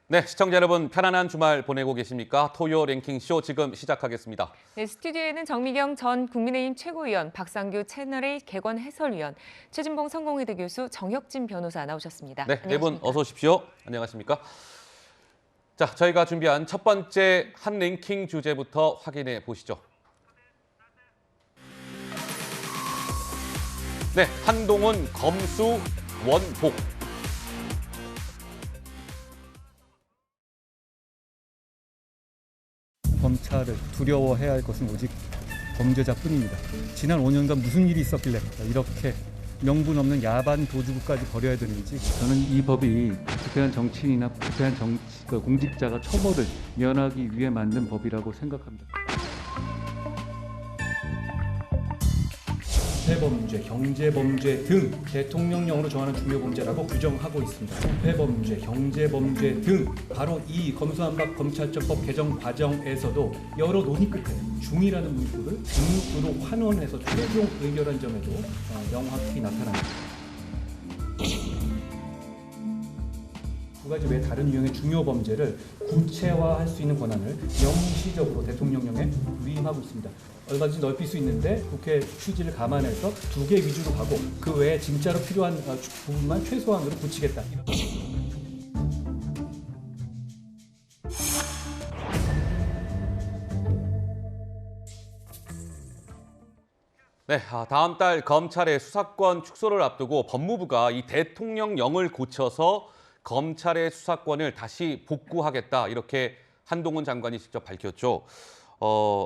네, 시청자 여러분 편안한 주말 보내고 계십니까? 토요 랭킹쇼 지금 시작하겠습니다. 네, 스튜디오에는 정미경 전 국민의힘 최고위원, 박상규 채널A 개건 해설위원, 최진봉 성공회대 교수, 정혁진 변호사 나오셨습니다. 네, 네 분 어서 오십시오. 안녕하십니까? 자, 저희가 준비한 첫 번째 한 랭킹 주제부터 확인해 보시죠. 네, 한동훈 검수 원복. 검찰을 두려워해야 할 것은 오직 범죄자뿐입니다. 지난 5년간 무슨 일이 있었길래 이렇게 명분 없는 야반 도주구까지 벌여야 되는지. 저는 이 법이 부패한 정치인이나 부패한 공직자가 처벌을 면하기 위해 만든 법이라고 생각합니다. 부패범죄, 경제범죄 등 대통령령으로 정하는 중요범죄라고 규정하고 있습니다. 부패범죄, 경제범죄 등 바로 이 검수완박 검찰청법 개정 과정에서도 여러 논의 끝에 중이라는 문구를 등으로 환원해서 최종 의결한 점에도 명확히 나타납니다. 두 가지 외 다른 유형의 중요 범죄를 구체화할 수 있는 권한을 명시적으로 대통령령에 위임하고 있습니다. 얼마든지 넓힐 수 있는데 국회 취지를 감안해서 두 개 위주로 가고 그 외에 진짜로 필요한 부분만 최소한으로 붙이겠다. 네, 다음 달 검찰의 수사권 축소를 앞두고 법무부가 이 대통령령을 고쳐서 검찰의 수사권을 다시 복구하겠다 이렇게 한동훈 장관이 직접 밝혔죠.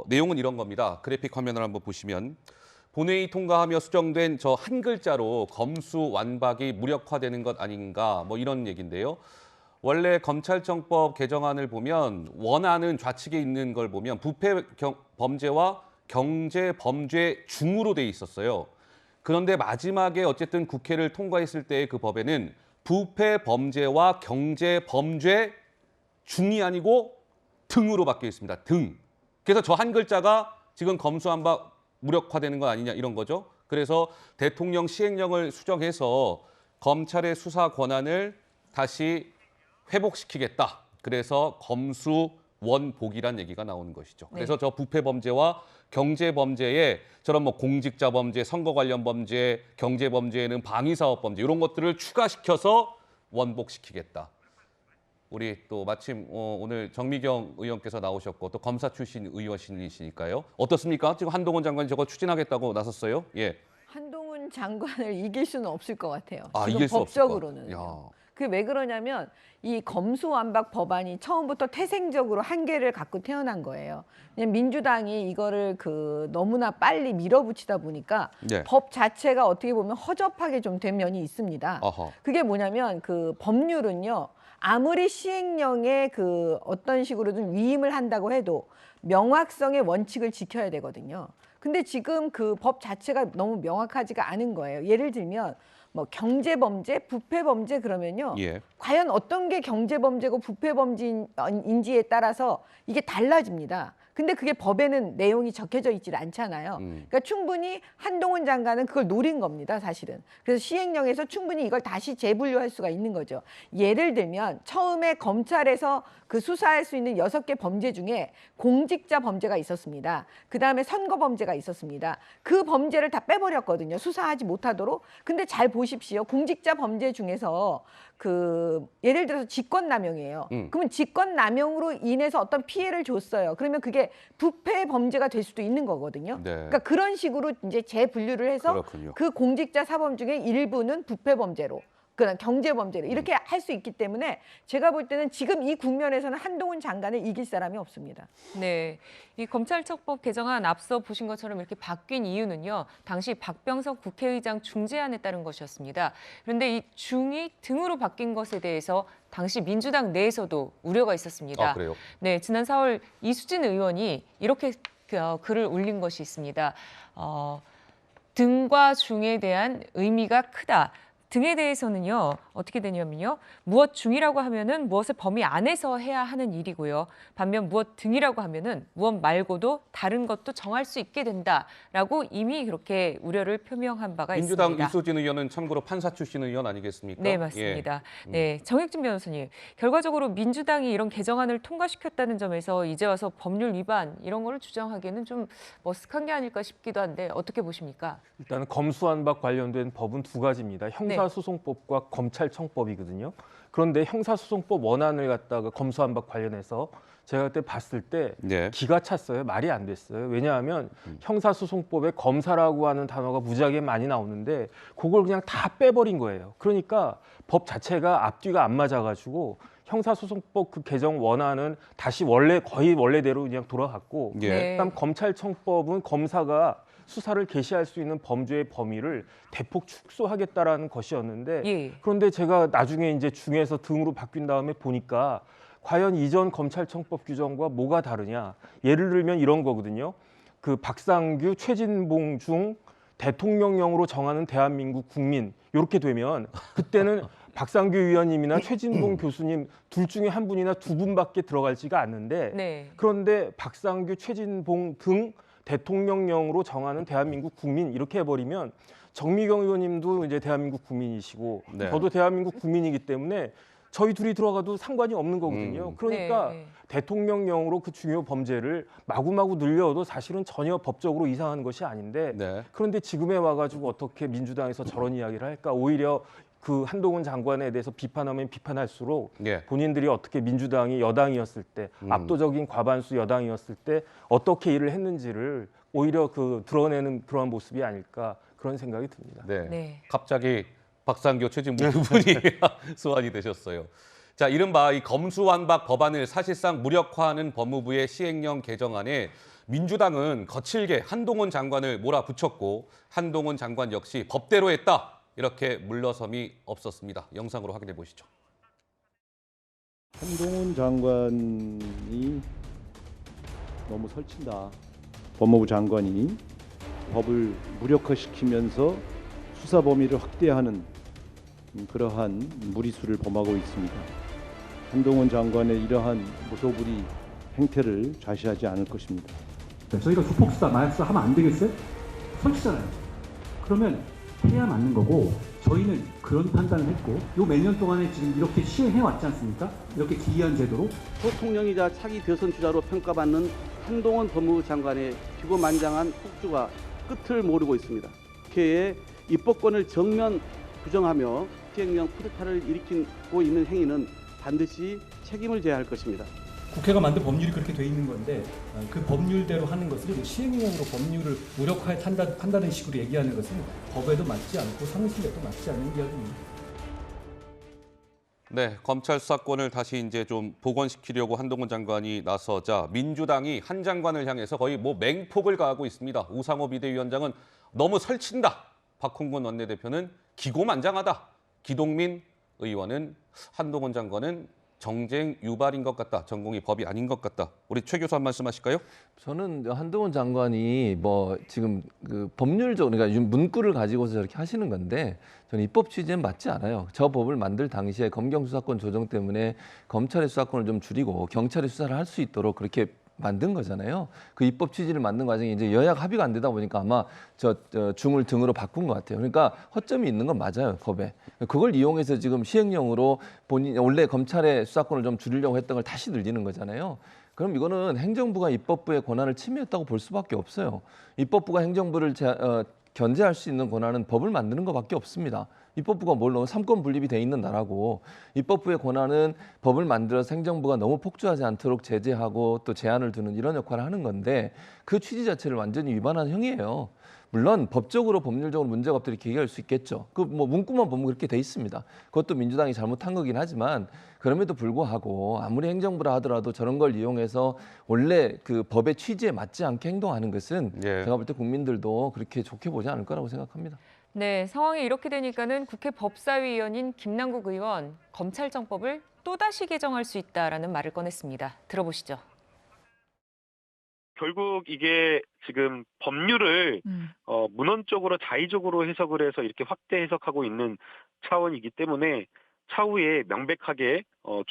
내용은 이런 겁니다. 그래픽 화면을 한번 보시면 본회의 통과하며 수정된 저 한 글자로 검수완박이 무력화되는 것 아닌가 뭐 이런 얘기인데요. 원래 검찰청법 개정안을 보면 원하는 좌측에 있는 걸 보면 부패 범죄와 경제 범죄 중으로 돼 있었어요. 그런데 마지막에 어쨌든 국회를 통과했을 때 그 법에는 부패 범죄와 경제 범죄 중이 아니고 등으로 바뀌어 있습니다. 등. 그래서 저 한 글자가 지금 검수완박 무력화되는 건 아니냐 이런 거죠. 그래서 대통령 시행령을 수정해서 검찰의 수사 권한을 다시 회복시키겠다. 그래서 검수원복이란 얘기가 나오는 것이죠. 그래서 네. 저 부패 범죄와 경제 범죄에 저런 뭐 공직자 범죄, 선거 관련 범죄, 경제 범죄에는 방위사업 범죄 이런 것들을 추가시켜서 원복시키겠다. 우리 또 마침 오늘 정미경 의원께서 나오셨고 또 검사 출신 의원이시니까요. 어떻습니까? 지금 한동훈 장관이 저거 추진하겠다고 나섰어요. 예. 한동훈 장관을 이길 수는 없을 것 같아요. 아, 지금 이길 수 없을 것 같아요. 법적으로는. 야. 그게 왜 그러냐면 이 검수완박 법안이 처음부터 태생적으로 한계를 갖고 태어난 거예요. 그냥 민주당이 이거를 너무나 빨리 밀어붙이다 보니까 네. 법 자체가 어떻게 보면 허접하게 좀 된 면이 있습니다. 어허. 그게 뭐냐면 법률은요. 아무리 시행령에 어떤 식으로든 위임을 한다고 해도 명확성의 원칙을 지켜야 되거든요. 근데 지금 그 법 자체가 너무 명확하지가 않은 거예요. 예를 들면 뭐 경제범죄, 부패범죄 그러면요. 예. 과연 어떤 게 경제범죄고 부패범죄인지에 따라서 이게 달라집니다. 근데 그게 법에는 내용이 적혀져 있질 않잖아요. 그러니까 충분히 한동훈 장관은 그걸 노린 겁니다, 사실은. 그래서 시행령에서 충분히 이걸 다시 재분류할 수가 있는 거죠. 예를 들면 처음에 검찰에서 수사할 수 있는 6개 범죄 중에 공직자 범죄가 있었습니다. 그다음에 선거 범죄가 있었습니다. 그 범죄를 다 빼버렸거든요. 수사하지 못하도록. 근데 잘 보십시오. 공직자 범죄 중에서 예를 들어서 직권남용이에요. 그러면 직권남용으로 인해서 어떤 피해를 줬어요. 그러면 그게 부패 범죄가 될 수도 있는 거거든요. 네. 그러니까 그런 식으로 이제 재분류를 해서 그렇군요. 그 공직자 사범 중에 일부는 부패 범죄로, 그런 경제 범죄로 이렇게 할 수 있기 때문에 제가 볼 때는 지금 이 국면에서는 한동훈 장관을 이길 사람이 없습니다. 네, 이 검찰청법 개정안 앞서 보신 것처럼 이렇게 바뀐 이유는요. 당시 박병석 국회의장 중재안에 따른 것이었습니다. 그런데 이 중이 등으로 바뀐 것에 대해서 당시 민주당 내에서도 우려가 있었습니다. 아, 그래요? 네, 지난 4월 이수진 의원이 이렇게 글을 올린 것이 있습니다. 등과 중에 대한 의미가 크다. 등에 대해서는요, 어떻게 되냐면요. 무엇 중이라고 하면은 무엇을 범위 안에서 해야 하는 일이고요. 반면 무엇 등이라고 하면은 무엇 말고도 다른 것도 정할 수 있게 된다라고 이미 그렇게 우려를 표명한 바가 민주당 있습니다. 이소진 의원은 참고로 판사 출신 의원 아니겠습니까? 네, 맞습니다. 네, 정혁진 변호사님. 결과적으로 민주당이 이런 개정안을 통과시켰다는 점에서 이제 와서 법률 위반 이런 거를 주장하기에는 좀 머쓱한 게 아닐까 싶기도 한데 어떻게 보십니까? 일단 검수완박 관련된 법은 두 가지입니다. 형사소송법과 검찰청법이거든요. 그런데 형사소송법 원안을 갖다가 검수완박 관련해서 제가 그때 봤을 때 네. 기가 찼어요. 말이 안 됐어요. 왜냐하면 형사소송법에 검사라고 하는 단어가 무지하게 많이 나오는데 그걸 그냥 다 빼버린 거예요. 그러니까 법 자체가 앞뒤가 안 맞아가지고 형사소송법 그 개정 원안은 다시 거의 원래대로 그냥 돌아갔고 예. 네. 그다음 검찰청법은 검사가 수사를 개시할 수 있는 범죄의 범위를 대폭 축소하겠다라는 것이었는데 예. 그런데 제가 나중에 이제 중에서 등으로 바뀐 다음에 보니까 과연 이전 검찰청법 규정과 뭐가 다르냐? 예를 들면 이런 거거든요. 그 박상규, 최진봉 중 대통령령으로 정하는 대한민국 국민 이렇게 되면 그때는 박상규 의원님이나 최진봉 교수님 둘 중에 한 분이나 두 분밖에 들어갈지가 않는데 네. 그런데 박상규, 최진봉 등 대통령령으로 정하는 대한민국 국민 이렇게 해버리면 정미경 의원님도 이제 대한민국 국민이시고 네. 저도 대한민국 국민이기 때문에 저희 둘이 들어가도 상관이 없는 거거든요. 그러니까 네. 대통령령으로 그 중요 범죄를 마구마구 늘려도 사실은 전혀 법적으로 이상한 것이 아닌데 네. 그런데 지금에 와가지고 어떻게 민주당에서 저런 이야기를 할까? 오히려 그 한동훈 장관에 대해서 비판하면 비판할수록 예. 본인들이 어떻게 민주당이 여당이었을 때 압도적인 과반수 여당이었을 때 어떻게 일을 했는지를 오히려 그 드러내는 그러한 모습이 아닐까 그런 생각이 듭니다. 네. 네. 갑자기 박상규, 최진봉 두 분이 소환이 되셨어요. 자, 이른바 이 검수완박 법안을 사실상 무력화하는 법무부의 시행령 개정안에 민주당은 거칠게 한동훈 장관을 몰아붙였고 한동훈 장관 역시 법대로 했다. 이렇게 물러섬이 없었습니다. 영상으로 확인해 보시죠. 한동훈 장관이 너무 설친다. 법무부 장관이 법을 무력화시키면서 수사 범위를 확대하는 그러한 무리수를 범하고 있습니다. 한동훈 장관의 이러한 무소불위 행태를 좌시하지 않을 것입니다. 저희가 조폭수사, 마약수사 하면 안 되겠어요? 설치잖아요. 그러면 해야 맞는 거고 저희는 그런 판단을 했고 요 몇 년 동안에 지금 이렇게 시행해 왔지 않습니까? 이렇게 기이한 제도로 대통령이자 차기 대선 주자로 평가받는 한동훈 법무부 장관의 기고만장한 폭주가 끝을 모르고 있습니다. 국회의 입법권을 정면 부정하며 시행령 쿠데타를 일으키고 있는 행위는 반드시 책임을 져야 할 것입니다. 국회가 만든 법률이 그렇게 돼 있는 건데 그 법률대로 하는 것을 시행령으로 법률을 무력화에 판다는 식으로 얘기하는 것은 법에도 맞지 않고 상식에도 맞지 않는 이야기입니다. 네, 검찰 수사권을 다시 이제 좀 복원시키려고 한동훈 장관이 나서자 민주당이 한 장관을 향해서 거의 뭐 맹폭을 가하고 있습니다. 우상호 비대위원장은 너무 설친다. 박홍근 원내대표는 기고만장하다. 기동민 의원은 한동훈 장관은 정쟁 유발인 것 같다. 전공이 법이 아닌 것 같다. 우리 최 교수 한 말씀 하실까요? 저는 한동훈 장관이 뭐 지금 그 법률적 그러니까 문구를 가지고서 저렇게 하시는 건데 저는 입법 취지는 맞지 않아요. 저 법을 만들 당시에 검경 수사권 조정 때문에 검찰의 수사권을 좀 줄이고 경찰의 수사를 할 수 있도록 그렇게 만든 거잖아요. 그 입법 취지를 만든 과정에 이제 여야가 합의가 안 되다 보니까 아마 저 중을 등으로 바꾼 것 같아요. 그러니까 허점이 있는 건 맞아요, 법에. 그걸 이용해서 지금 시행령으로 원래 검찰의 수사권을 좀 줄이려고 했던 걸 다시 늘리는 거잖아요. 그럼 이거는 행정부가 입법부의 권한을 침해했다고 볼 수밖에 없어요. 입법부가 행정부를 견제할 수 있는 권한은 법을 만드는 것밖에 없습니다. 입법부가 뭘로 삼권 분립이 돼 있는 나라고 입법부의 권한은 법을 만들어서 행정부가 너무 폭주하지 않도록 제재하고 또 제한을 두는 이런 역할을 하는 건데 그 취지 자체를 완전히 위반한 형이에요. 물론 법적으로 법률적으로 문제가 없다 이렇게 얘기할 수 있겠죠. 그 뭐 문구만 보면 그렇게 돼 있습니다. 그것도 민주당이 잘못한 거긴 하지만 그럼에도 불구하고 아무리 행정부라 하더라도 저런 걸 이용해서 원래 그 법의 취지에 맞지 않게 행동하는 것은 예. 제가 볼 때 국민들도 그렇게 좋게 보지 않을 거라고 생각합니다. 네, 상황이 이렇게 되니까는 국회 법사위원인 김남국 의원 검찰청법을 또다시 개정할 수 있다라는 말을 꺼냈습니다. 들어보시죠. 결국 이게 지금 법률을 문헌적으로 자의적으로 해석을 해서 이렇게 확대 해석하고 있는 차원이기 때문에 차후에 명백하게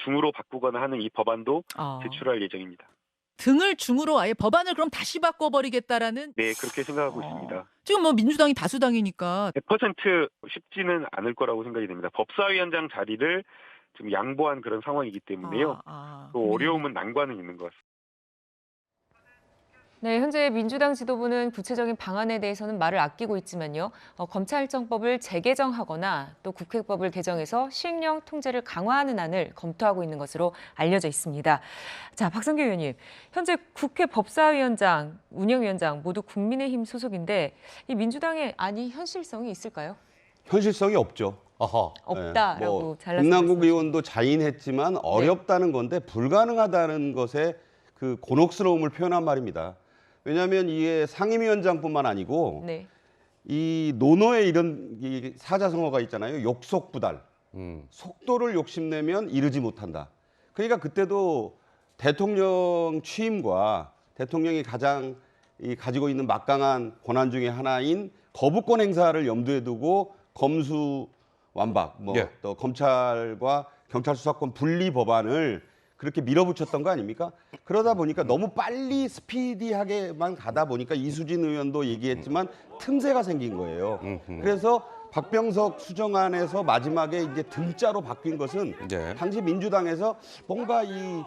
중으로 바꾸거나 하는 이 법안도 제출할 예정입니다. 등을 중으로 아예 법안을 그럼 다시 바꿔버리겠다라는. 네, 그렇게 생각하고 있습니다. 지금 뭐 민주당이 다수당이니까 100% 쉽지는 않을 거라고 생각이 됩니다. 법사위원장 자리를 좀 양보한 그런 상황이기 때문에요. 또 어려움은 난관은 있는 것 같습니다. 네, 현재 민주당 지도부는 구체적인 방안에 대해서는 말을 아끼고 있지만요. 검찰청법을 재개정하거나 또 국회법을 개정해서 시행령 통제를 강화하는 안을 검토하고 있는 것으로 알려져 있습니다. 자, 박성규 의원님, 현재 국회 법사위원장, 운영위원장 모두 국민의힘 소속인데 이 민주당의 안이 현실성이 있을까요? 현실성이 없죠. 없다라고 잘랐습니다. 김남국 의원도 자인했지만 어렵다는 건데 불가능하다는 것에 그 곤혹스러움을 표현한 말입니다. 왜냐하면 이게 상임위원장뿐만 아니고 이 논어에 이런 이 사자성어가 있잖아요. 욕속부달. 속도를 욕심내면 이르지 못한다. 그러니까 그때도 대통령 취임과 대통령이 가장 가지고 있는 막강한 권한 중에 하나인 거부권 행사를 염두에 두고 검수완박, 또 검찰과 경찰 수사권 분리 법안을 그렇게 밀어붙였던 거 아닙니까? 그러다 보니까 너무 빨리 스피디하게만 가다 보니까 이수진 의원도 얘기했지만 틈새가 생긴 거예요. 그래서 박병석 수정안에서 마지막에 이제 등자로 바뀐 것은 당시 민주당에서 뭔가 이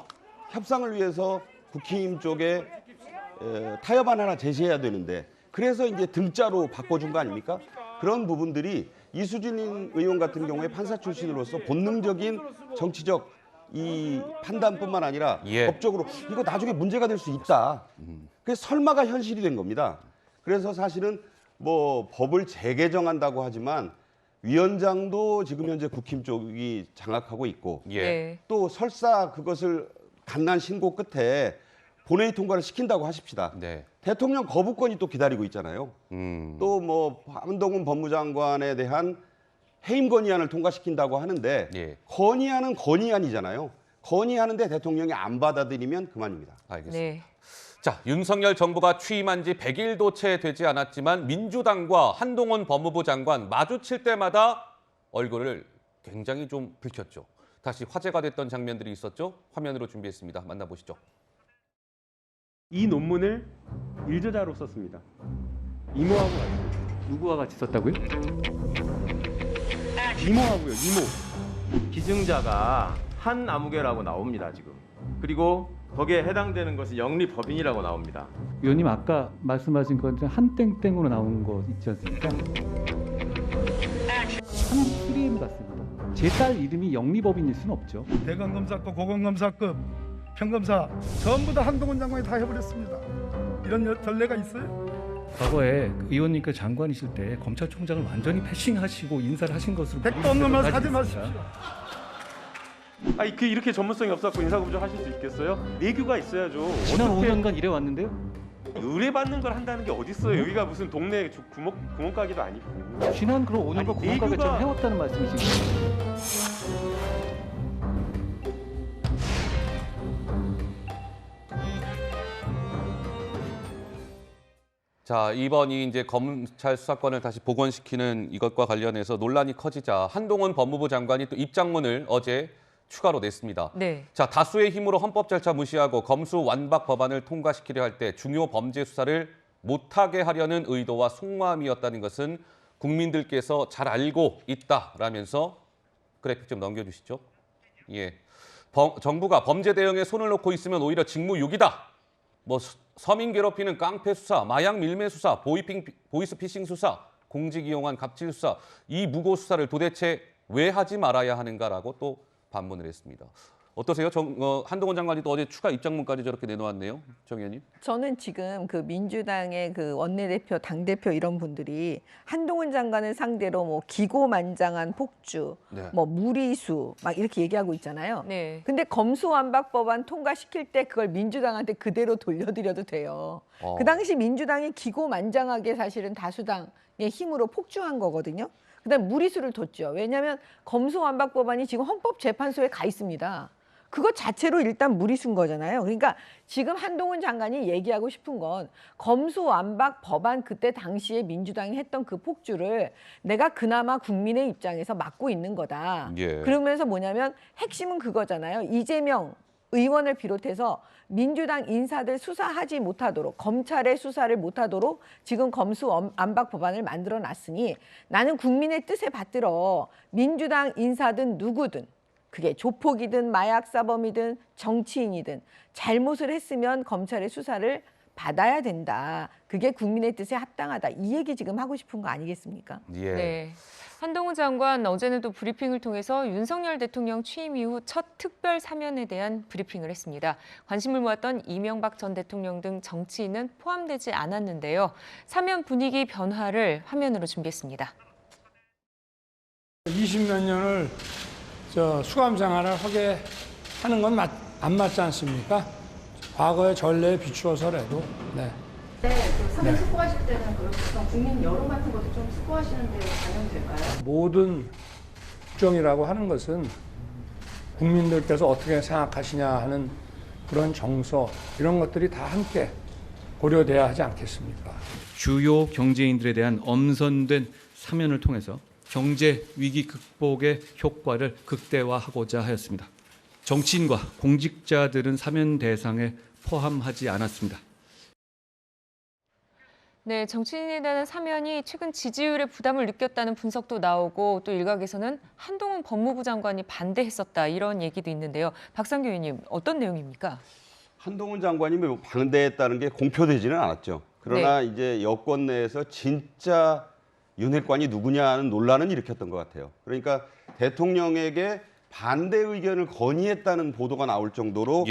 협상을 위해서 국힘 쪽에 타협안 하나 제시해야 되는데 그래서 이제 등자로 바꿔준 거 아닙니까? 그런 부분들이 이수진 의원 같은 경우에 판사 출신으로서 본능적인 정치적 이 판단뿐만 아니라 법적으로 이거 나중에 문제가 될 수 있다. 그래서 설마가 현실이 된 겁니다. 그래서 사실은 뭐 법을 재개정한다고 하지만 위원장도 지금 현재 국힘 쪽이 장악하고 있고 또 설사 그것을 갓난 신고 끝에 본회의 통과를 시킨다고 하십시다. 대통령 거부권이 또 기다리고 있잖아요. 또 뭐 한동훈 법무장관에 대한 해임 건의안을 통과시킨다고 하는데 건의안은 건의안이잖아요. 건의하는데 대통령이 안 받아들이면 그만입니다. 알겠습니다. 자, 윤석열 정부가 취임한 지 100일도 채 되지 않았지만 민주당과 한동훈 법무부 장관 마주칠 때마다 얼굴을 굉장히 좀 붉혔죠. 다시 화제가 됐던 장면들이 있었죠. 화면으로 준비했습니다. 만나보시죠. 이 논문을 일저자로 썼습니다. 이모하고 같이. 누구와 같이 썼다고요? 이모하고요. 이모. 기증자가 한아무개라고 나옵니다, 지금. 그리고 거기에 해당되는 것이 영리법인이라고 나옵니다. 의원님 아까 말씀하신 건데 한땡땡으로 나온 거 있지 않습니까? 한 프레임 같습니다. 제 딸 이름이 영리법인일 수는 없죠. 대검검사급, 고검검사급, 평검사 전부 다 한동훈 장관이 다 해버렸습니다. 이런 전례가 있어요? 과거에 의원님께서 장관이실 때 검찰총장을 완전히 패싱하시고 인사를 하신 것으로 백도 없는 말 하지 마십시오. 아니 이렇게 전문성이 없어서 인사구조 하실 수 있겠어요? 내규가 있어야죠. 지난 5년간 이래 왔는데요. 의뢰받는 걸 한다는 게 어디 있어요? 여기가 무슨 동네 구멍가게도 아니고. 지난 그럼 5년간 구멍가게처럼 해왔다는 말씀이시죠? 자, 이번이 이제 검찰 수사권을 다시 복원시키는 이것과 관련해서 논란이 커지자 한동훈 법무부 장관이 또 입장문을 어제 추가로 냈습니다. 자, 다수의 힘으로 헌법 절차 무시하고 검수완박 법안을 통과시키려 할 때 중요 범죄 수사를 못하게 하려는 의도와 속마음이었다는 것은 국민들께서 잘 알고 있다라면서 그래픽 좀 넘겨주시죠. 정부가 범죄 대응에 손을 놓고 있으면 오히려 직무유기다. 뭐 서민 괴롭히는 깡패 수사, 마약 밀매 수사, 보이스피싱 수사, 공직 이용한 갑질 수사, 이 무고 수사를 도대체 왜 하지 말아야 하는가라고 또 반문을 했습니다. 어떠세요? 한동훈 장관이 또 어제 추가 입장문까지 저렇게 내놓았네요. 정 의원님. 저는 지금 그 민주당의 그 원내대표, 당대표 이런 분들이 한동훈 장관을 상대로 뭐 기고만장한 폭주, 뭐 무리수 막 이렇게 얘기하고 있잖아요. 근데 검수완박 법안 통과시킬 때 그걸 민주당한테 그대로 돌려드려도 돼요. 그 당시 민주당이 기고만장하게 사실은 다수당의 힘으로 폭주한 거거든요. 그다음에 무리수를 뒀죠. 왜냐하면 검수완박 법안이 지금 헌법재판소에 가 있습니다. 그것 자체로 일단 무리수인 거잖아요. 그러니까 지금 한동훈 장관이 얘기하고 싶은 건 검수완박 법안 그때 당시에 민주당이 했던 그 폭주를 내가 그나마 국민의 입장에서 막고 있는 거다. 예. 그러면서 뭐냐면 핵심은 그거잖아요. 이재명 의원을 비롯해서 민주당 인사들 수사하지 못하도록, 검찰의 수사를 못하도록 지금 검수완박 법안을 만들어 놨으니 나는 국민의 뜻에 받들어 민주당 인사든 누구든 그게 조폭이든 마약사범이든 정치인이든 잘못을 했으면 검찰의 수사를 받아야 된다. 그게 국민의 뜻에 합당하다. 이 얘기 지금 하고 싶은 거 아니겠습니까? 예. 네. 한동훈 장관 어제는 또 브리핑을 통해서 윤석열 대통령 취임 이후 첫 특별 사면에 대한 브리핑을 했습니다. 관심을 모았던 이명박 전 대통령 등 정치인은 포함되지 않았는데요. 사면 분위기 변화를 화면으로 준비했습니다. 20몇 년을 수감 생활을 하게 하는 건 안 맞지 않습니까? 과거의 전례에 비추어서라도. 네. 그 사면 숙고하실 때는 그렇지만 국민 여론 같은 것도 좀 숙고하시는 데 반영될까요? 모든 국정이라고 하는 것은 국민들께서 어떻게 생각하시냐 하는 그런 정서 이런 것들이 다 함께 고려돼야 하지 않겠습니까? 주요 경제인들에 대한 엄선된 사면을 통해서 경제 위기 극복의 효과를 극대화하고자 하였습니다. 정치인과 공직자들은 사면 대상에 포함하지 않았습니다. 네, 정치인에 대한 사면이 최근 지지율에 부담을 느꼈다는 분석도 나오고 또 일각에서는 한동훈 법무부 장관이 반대했었다 이런 얘기도 있는데요. 박상규 의원님 어떤 내용입니까? 한동훈 장관이 반대했다는 게 공표되지는 않았죠. 그러나 이제 여권 내에서 진짜 윤핵관이 누구냐는 논란은 일으켰던 것 같아요. 그러니까 대통령에게 반대 의견을 건의했다는 보도가 나올 정도로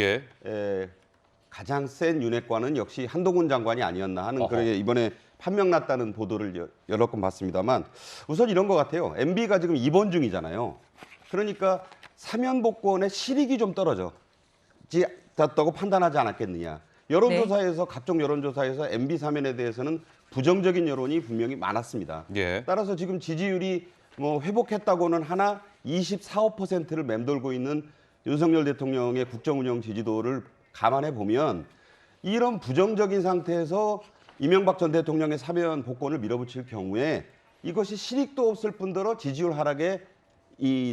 가장 센 윤핵관은 역시 한동훈 장관이 아니었나 하는 그렇게 이번에 판명났다는 보도를 여러 건 봤습니다만 우선 이런 것 같아요. MB가 지금 입원 중이잖아요. 그러니까 사면 복권의 실익이 좀 떨어졌다고 판단하지 않았겠느냐. 여론조사에서 각종 여론조사에서 MB 사면에 대해서는 부정적인 여론이 분명히 많았습니다. 따라서 지금 지지율이 회복했다고는 하나 24~25%를 맴돌고 있는 윤석열 대통령의 국정운영 지지도를 감안해 보면 이런 부정적인 상태에서 이명박 전 대통령의 사면 복권을 밀어붙일 경우에 이것이 실익도 없을 뿐더러 지지율 하락에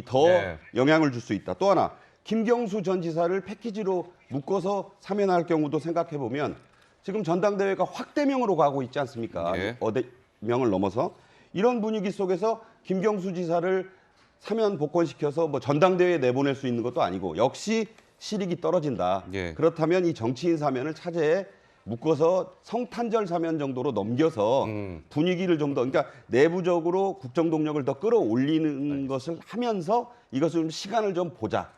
더 영향을 줄 수 있다. 또 하나 김경수 전 지사를 패키지로 묶어서 사면할 경우도 생각해 보면 지금 전당대회가 확대명으로 가고 있지 않습니까? 어대명을 넘어서 이런 분위기 속에서 김경수 지사를 사면 복권시켜서 전당대회에 내보낼 수 있는 것도 아니고 역시 실익이 떨어진다. 그렇다면 이 정치인 사면을 차제에 묶어서 성탄절 사면 정도로 넘겨서 분위기를 좀 더 그러니까 내부적으로 국정 동력을 더 끌어올리는 것을 하면서 이것을 좀 시간을 좀 보자.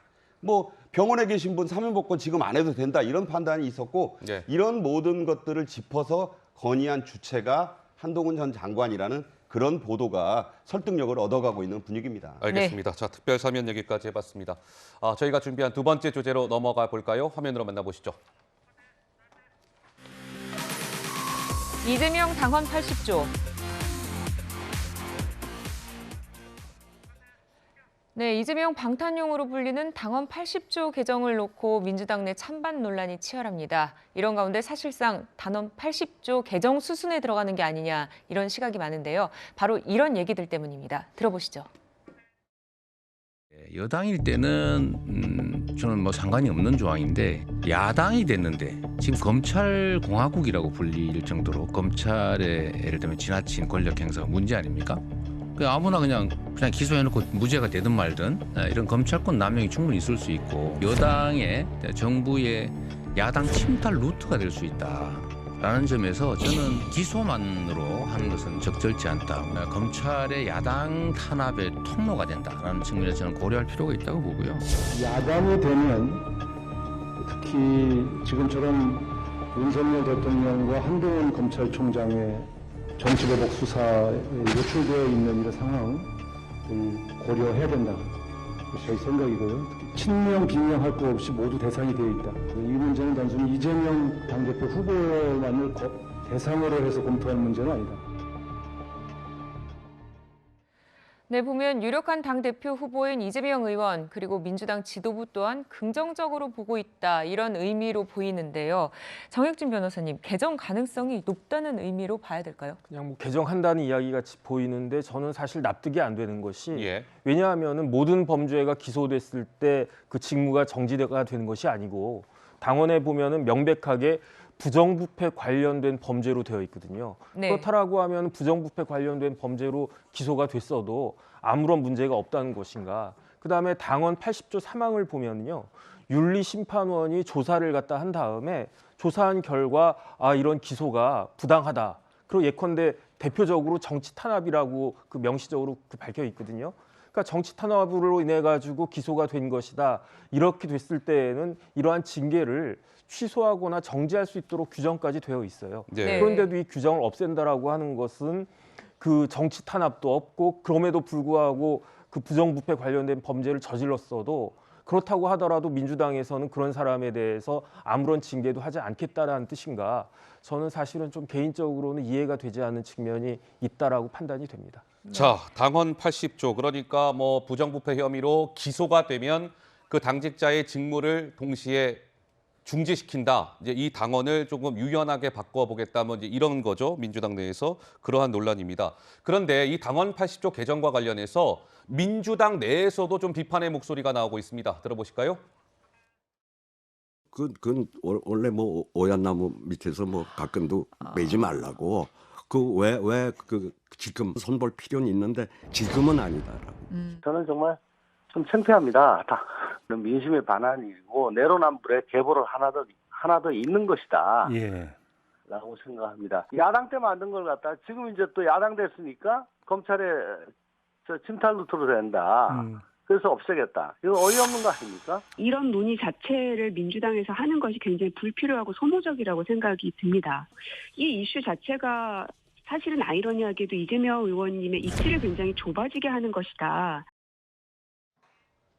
병원에 계신 분 사면 복권 지금 안 해도 된다 이런 판단이 있었고 이런 모든 것들을 짚어서 건의한 주체가 한동훈 전 장관이라는 그런 보도가 설득력을 얻어가고 있는 분위기입니다. 알겠습니다. 자, 특별 사면 얘기까지 해봤습니다. 저희가 준비한 두 번째 주제로 넘어가 볼까요? 화면으로 만나보시죠. 이재명 당헌 80조. 네, 이재명 방탄용으로 불리는 당헌 80조 개정을 놓고 민주당 내 찬반 논란이 치열합니다. 이런 가운데 사실상 당헌 80조 개정 수순에 들어가는 게 아니냐 이런 시각이 많은데요. 바로 이런 얘기들 때문입니다. 들어보시죠. 여당일 때는 저는 상관이 없는 조항인데 야당이 됐는데 지금 검찰공화국이라고 불릴 정도로 검찰의 예를 들면 지나친 권력 행사가 문제 아닙니까? 아무나 그냥 기소해놓고 무죄가 되든 말든 이런 검찰권 남용이 충분히 있을 수 있고 여당의 정부의 야당 침탈 루트가 될 수 있다라는 점에서 저는 기소만으로 하는 것은 적절치 않다. 검찰의 야당 탄압의 통로가 된다라는 측면에서 저는 고려할 필요가 있다고 보고요. 야당이 되면 특히 지금처럼 윤석열 대통령과 한동훈 검찰총장의 정치보복 수사에 노출되어 있는 이런 상황을 고려해야 된다. 저희 생각이고요. 친명, 비명할 거 없이 모두 대상이 되어 있다. 이 문제는 단순히 이재명 당대표 후보만을 대상으로 해서 검토하는 문제는 아니다. 네, 보면 유력한 당대표 후보인 이재명 의원 그리고 민주당 지도부 또한 긍정적으로 보고 있다 이런 의미로 보이는데요. 정혁진 변호사님, 개정 가능성이 높다는 의미로 봐야 될까요? 그냥 뭐 개정한다는 이야기 같이 보이는데 저는 사실 납득이 안 되는 것이 왜냐하면은 모든 범죄가 기소됐을 때 그 직무가 정지가 되는 것이 아니고 당원에 보면은 명백하게 부정부패 관련된 범죄로 되어 있거든요. 네. 그렇다라고 하면 부정부패 관련된 범죄로 기소가 됐어도 아무런 문제가 없다는 것인가. 그다음에 당원 80조 3항을 보면요. 윤리심판원이 조사를 갖다 한 다음에 조사한 결과 이런 기소가 부당하다. 그리고 예컨대 대표적으로 정치 탄압이라고 그 명시적으로 밝혀 있거든요. 그러니까 정치 탄압으로 인해 가지고 기소가 된 것이다. 이렇게 됐을 때에는 이러한 징계를 취소하거나 정지할 수 있도록 규정까지 되어 있어요. 네. 그런데도 이 규정을 없앤다라고 하는 것은 그 정치 탄압도 없고 그럼에도 불구하고 그 부정부패 관련된 범죄를 저질렀어도 그렇다고 하더라도 민주당에서는 그런 사람에 대해서 아무런 징계도 하지 않겠다라는 뜻인가? 저는 사실은 좀 개인적으로는 이해가 되지 않는 측면이 있다라고 판단이 됩니다. 자, 당헌 80조 그러니까 뭐 부정부패 혐의로 기소가 되면 그 당직자의 직무를 동시에 중지시킨다. 이제 이 당헌을 조금 유연하게 바꿔보겠다. 뭐 이제 이런 거죠. 민주당 내에서 그러한 논란입니다. 그런데 이 당헌 80조 개정과 관련해서 민주당 내에서도 좀 비판의 목소리가 나오고 있습니다. 들어보실까요? 그건 원래 뭐 오얏나무 밑에서 뭐 가끔도 매지 말라고. 왜 지금 손볼 필요는 있는데 지금은 아니다라고. 저는 정말 좀 창피합니다. 민심의 반환이고 내로남불의 계보를 하나 더 있는 것이다. 라고 생각합니다. 야당 때 만든 걸 갖다 지금 이제 또 야당 됐으니까 검찰에 침탈 루트로 된다. 그래서 없애겠다. 이거 어이없는 거 아닙니까? 이런 논의 자체를 민주당에서 하는 것이 굉장히 불필요하고 소모적이라고 생각이 듭니다. 이 이슈 자체가 사실은 아이러니하게도 이재명 의원님의 입지를 굉장히 좁아지게 하는 것이다.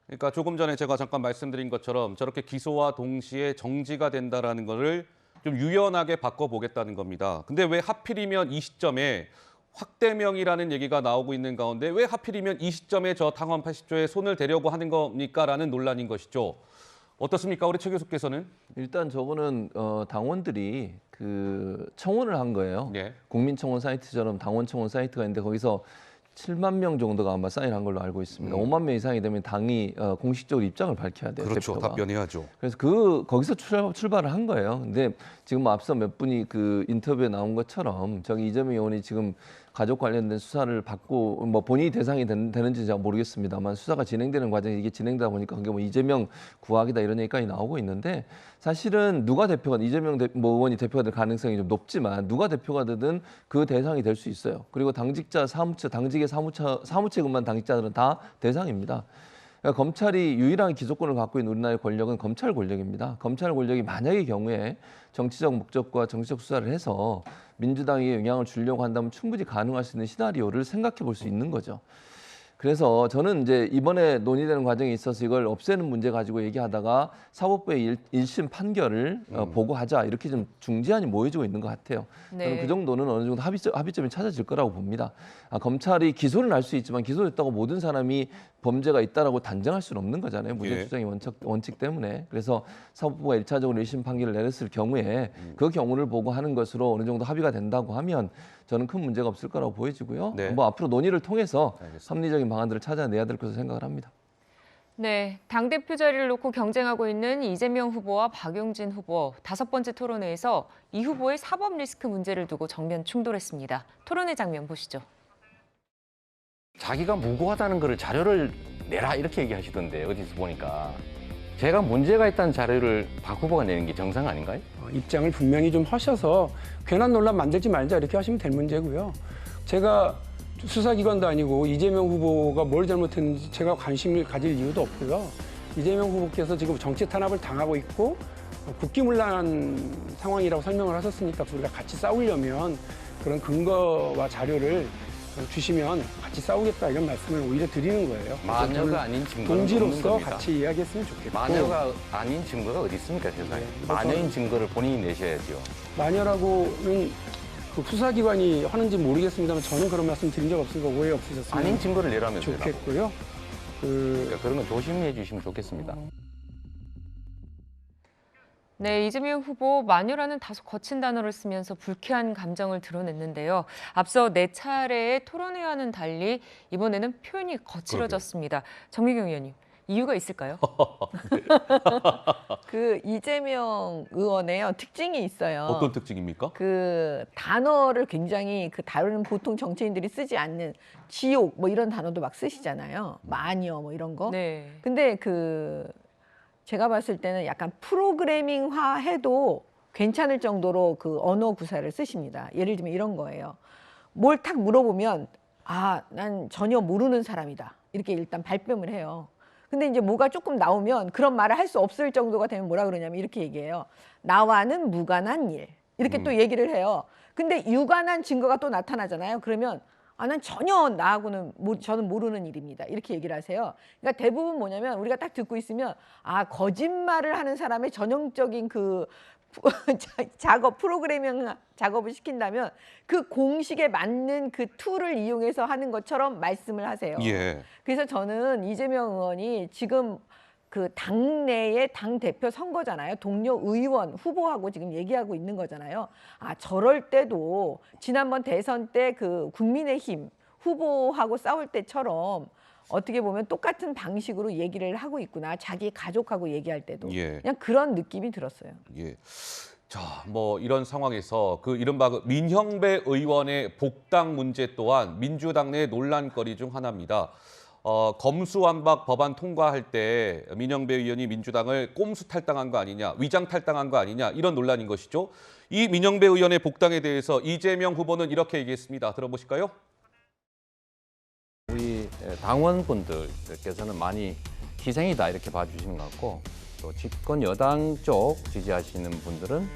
그러니까 조금 전에 제가 잠깐 말씀드린 것처럼 저렇게 기소와 동시에 정지가 된다라는 거를 좀 유연하게 바꿔보겠다는 겁니다. 근데 왜 하필이면 이 시점에 확대명이라는 얘기가 나오고 있는 가운데 왜 하필이면 이 시점에 저 당헌 80조에 손을 대려고 하는 겁니까라는 논란인 것이죠. 어떻습니까? 우리 최 교수께서는? 일단 저거는 당원들이 그 청원을 한 거예요. 국민청원 사이트처럼 당원청원 사이트가 있는데 거기서 7만 명 정도가 아마 사인한 걸로 알고 있습니다. 5만 명 이상이 되면 당이 공식적으로 입장을 밝혀야 돼요. 그렇죠. 대표가. 답변해야죠. 그래서 거기서 출발을 한 거예요. 근데 지금 앞서 몇 분이 그 인터뷰에 나온 것처럼 저기 이재명 의원이 지금 가족 관련된 수사를 받고 뭐 본인이 대상이 되는지 제가 모르겠습니다만 수사가 진행되는 과정에 이게 진행되다 보니까 그게 뭐 이재명 구학이다 이런 얘기까지 나오고 있는데 사실은 누가 대표가 이재명 의원이 대표가 될 가능성이 좀 높지만 누가 대표가 되든 그 대상이 될 수 있어요. 그리고 당직자 사무처 당직의 사무처에 근무한 당직자들은 다 대상입니다. 그러니까 검찰이 유일한 기소권을 갖고 있는 우리나라의 권력은 검찰 권력입니다. 검찰 권력이 만약의 경우에 정치적 목적과 정치적 수사를 해서 민주당에게 영향을 주려고 한다면 충분히 가능할 수 있는 시나리오를 생각해 볼 수 있는 거죠. 그래서 저는 이제 이번에 논의되는 과정에 있어서 이걸 없애는 문제 가지고 얘기하다가 사법부의 1심 판결을 보고하자 이렇게 좀 중재안이 모여지고 있는 것 같아요. 저는 그 정도는 어느 정도 합의점이 찾아질 거라고 봅니다. 검찰이 기소는 할 수 있지만 기소됐다고 모든 사람이 범죄가 있다라고 단정할 수는 없는 거잖아요. 무죄 추정의 원칙 때문에. 그래서 사법부가 1차적으로 1심 판결을 내렸을 경우에 그 경우를 보고 하는 것으로 어느 정도 합의가 된다고 하면 저는 큰 문제가 없을 거라고 보여지고요. 뭐 앞으로 논의를 통해서 합리적인 방안들을 찾아내야 될 것으로 생각을 합니다. 네, 당대표 자리를 놓고 경쟁하고 있는 이재명 후보와 박용진 후보. 5번째 토론회에서 이 후보의 사법 리스크 문제를 두고 정면 충돌했습니다. 토론회 장면 보시죠. 자기가 무고하다는 거를 자료를 내라 이렇게 얘기하시던데 어디서 보니까 제가 문제가 있다는 자료를 박 후보가 내는 게 정상 아닌가요? 입장을 분명히 좀 하셔서 괜한 논란 만들지 말자 이렇게 하시면 될 문제고요. 제가 수사기관도 아니고 이재명 후보가 뭘 잘못했는지 제가 관심을 가질 이유도 없고요. 이재명 후보께서 지금 정치 탄압을 당하고 있고 국기문란한 상황이라고 설명을 하셨으니까 우리가 같이 싸우려면 그런 근거와 자료를 주시면 같이 싸우겠다 이런 말씀을 오히려 드리는 거예요. 마녀가 아닌 증거는 동지로서 같이 이야기했으면 좋겠고. 마녀가 아닌 증거가 어디 있습니까 세상에. 마녀인 증거를 본인이 내셔야죠. 마녀라고는 그 수사기관이 하는지 모르겠습니다만 저는 그런 말씀 드린 적 없으니까 오해 없으셨으면 아닌 증거를 내라면 좋겠고요. 그런 건 조심해 주시면 좋겠습니다. 네, 이재명 후보 마녀라는 다소 거친 단어를 쓰면서 불쾌한 감정을 드러냈는데요. 앞서 4차례의 토론회와는 달리 이번에는 표현이 거칠어졌습니다. 정미경 의원님, 이유가 있을까요? 그 이재명 의원의요 특징이 있어요. 어떤 특징입니까? 그 단어를 굉장히 그 다른 보통 정치인들이 쓰지 않는 지옥 뭐 이런 단어도 막 쓰시잖아요. 마녀 뭐 이런 거. 네. 근데 그 제가 봤을 때는 약간 프로그래밍화 해도 괜찮을 정도로 그 언어 구사를 쓰십니다. 예를 들면 이런 거예요. 뭘 탁 물어보면 아, 난 전혀 모르는 사람이다. 이렇게 일단 발뺌을 해요. 근데 이제 뭐가 조금 나오면 그런 말을 할 수 없을 정도가 되면 뭐라 그러냐면 이렇게 얘기해요. 나와는 무관한 일. 이렇게 또 얘기를 해요. 근데 유관한 증거가 또 나타나잖아요. 그러면 아, 난 전혀 나하고는 저는 모르는 일입니다. 이렇게 얘기를 하세요. 그러니까 대부분 뭐냐면 우리가 딱 듣고 있으면 아, 거짓말을 하는 사람의 전형적인 그 작업, 프로그래밍 작업을 시킨다면 그 공식에 맞는 그 툴을 이용해서 하는 것처럼 말씀을 하세요. 예. 그래서 저는 이재명 의원이 지금 그 당내의 당대표 선거잖아요. 동료 의원 후보하고 지금 얘기하고 있는 거잖아요. 아, 저럴 때도 지난번 대선 때 그 국민의힘 후보하고 싸울 때처럼 어떻게 보면 똑같은 방식으로 얘기를 하고 있구나. 자기 가족하고 얘기할 때도. 예. 그냥 그런 느낌이 들었어요. 예. 자, 뭐 이런 상황에서 그 이른바 민형배 의원의 복당 문제 또한 민주당 내 논란거리 중 하나입니다. 검수완박 법안 통과할 때 민형배 의원이 민주당을 꼼수 탈당한 거 아니냐, 위장 탈당한 거 아니냐 이런 논란인 것이죠. 이 민형배 의원의 복당에 대해서 이재명 후보는 이렇게 얘기했습니다. 들어보실까요? 우리 당원분들께서는 많이 희생이다 이렇게 봐주시는 것 같고 또 집권 여당 쪽 지지하시는 분들은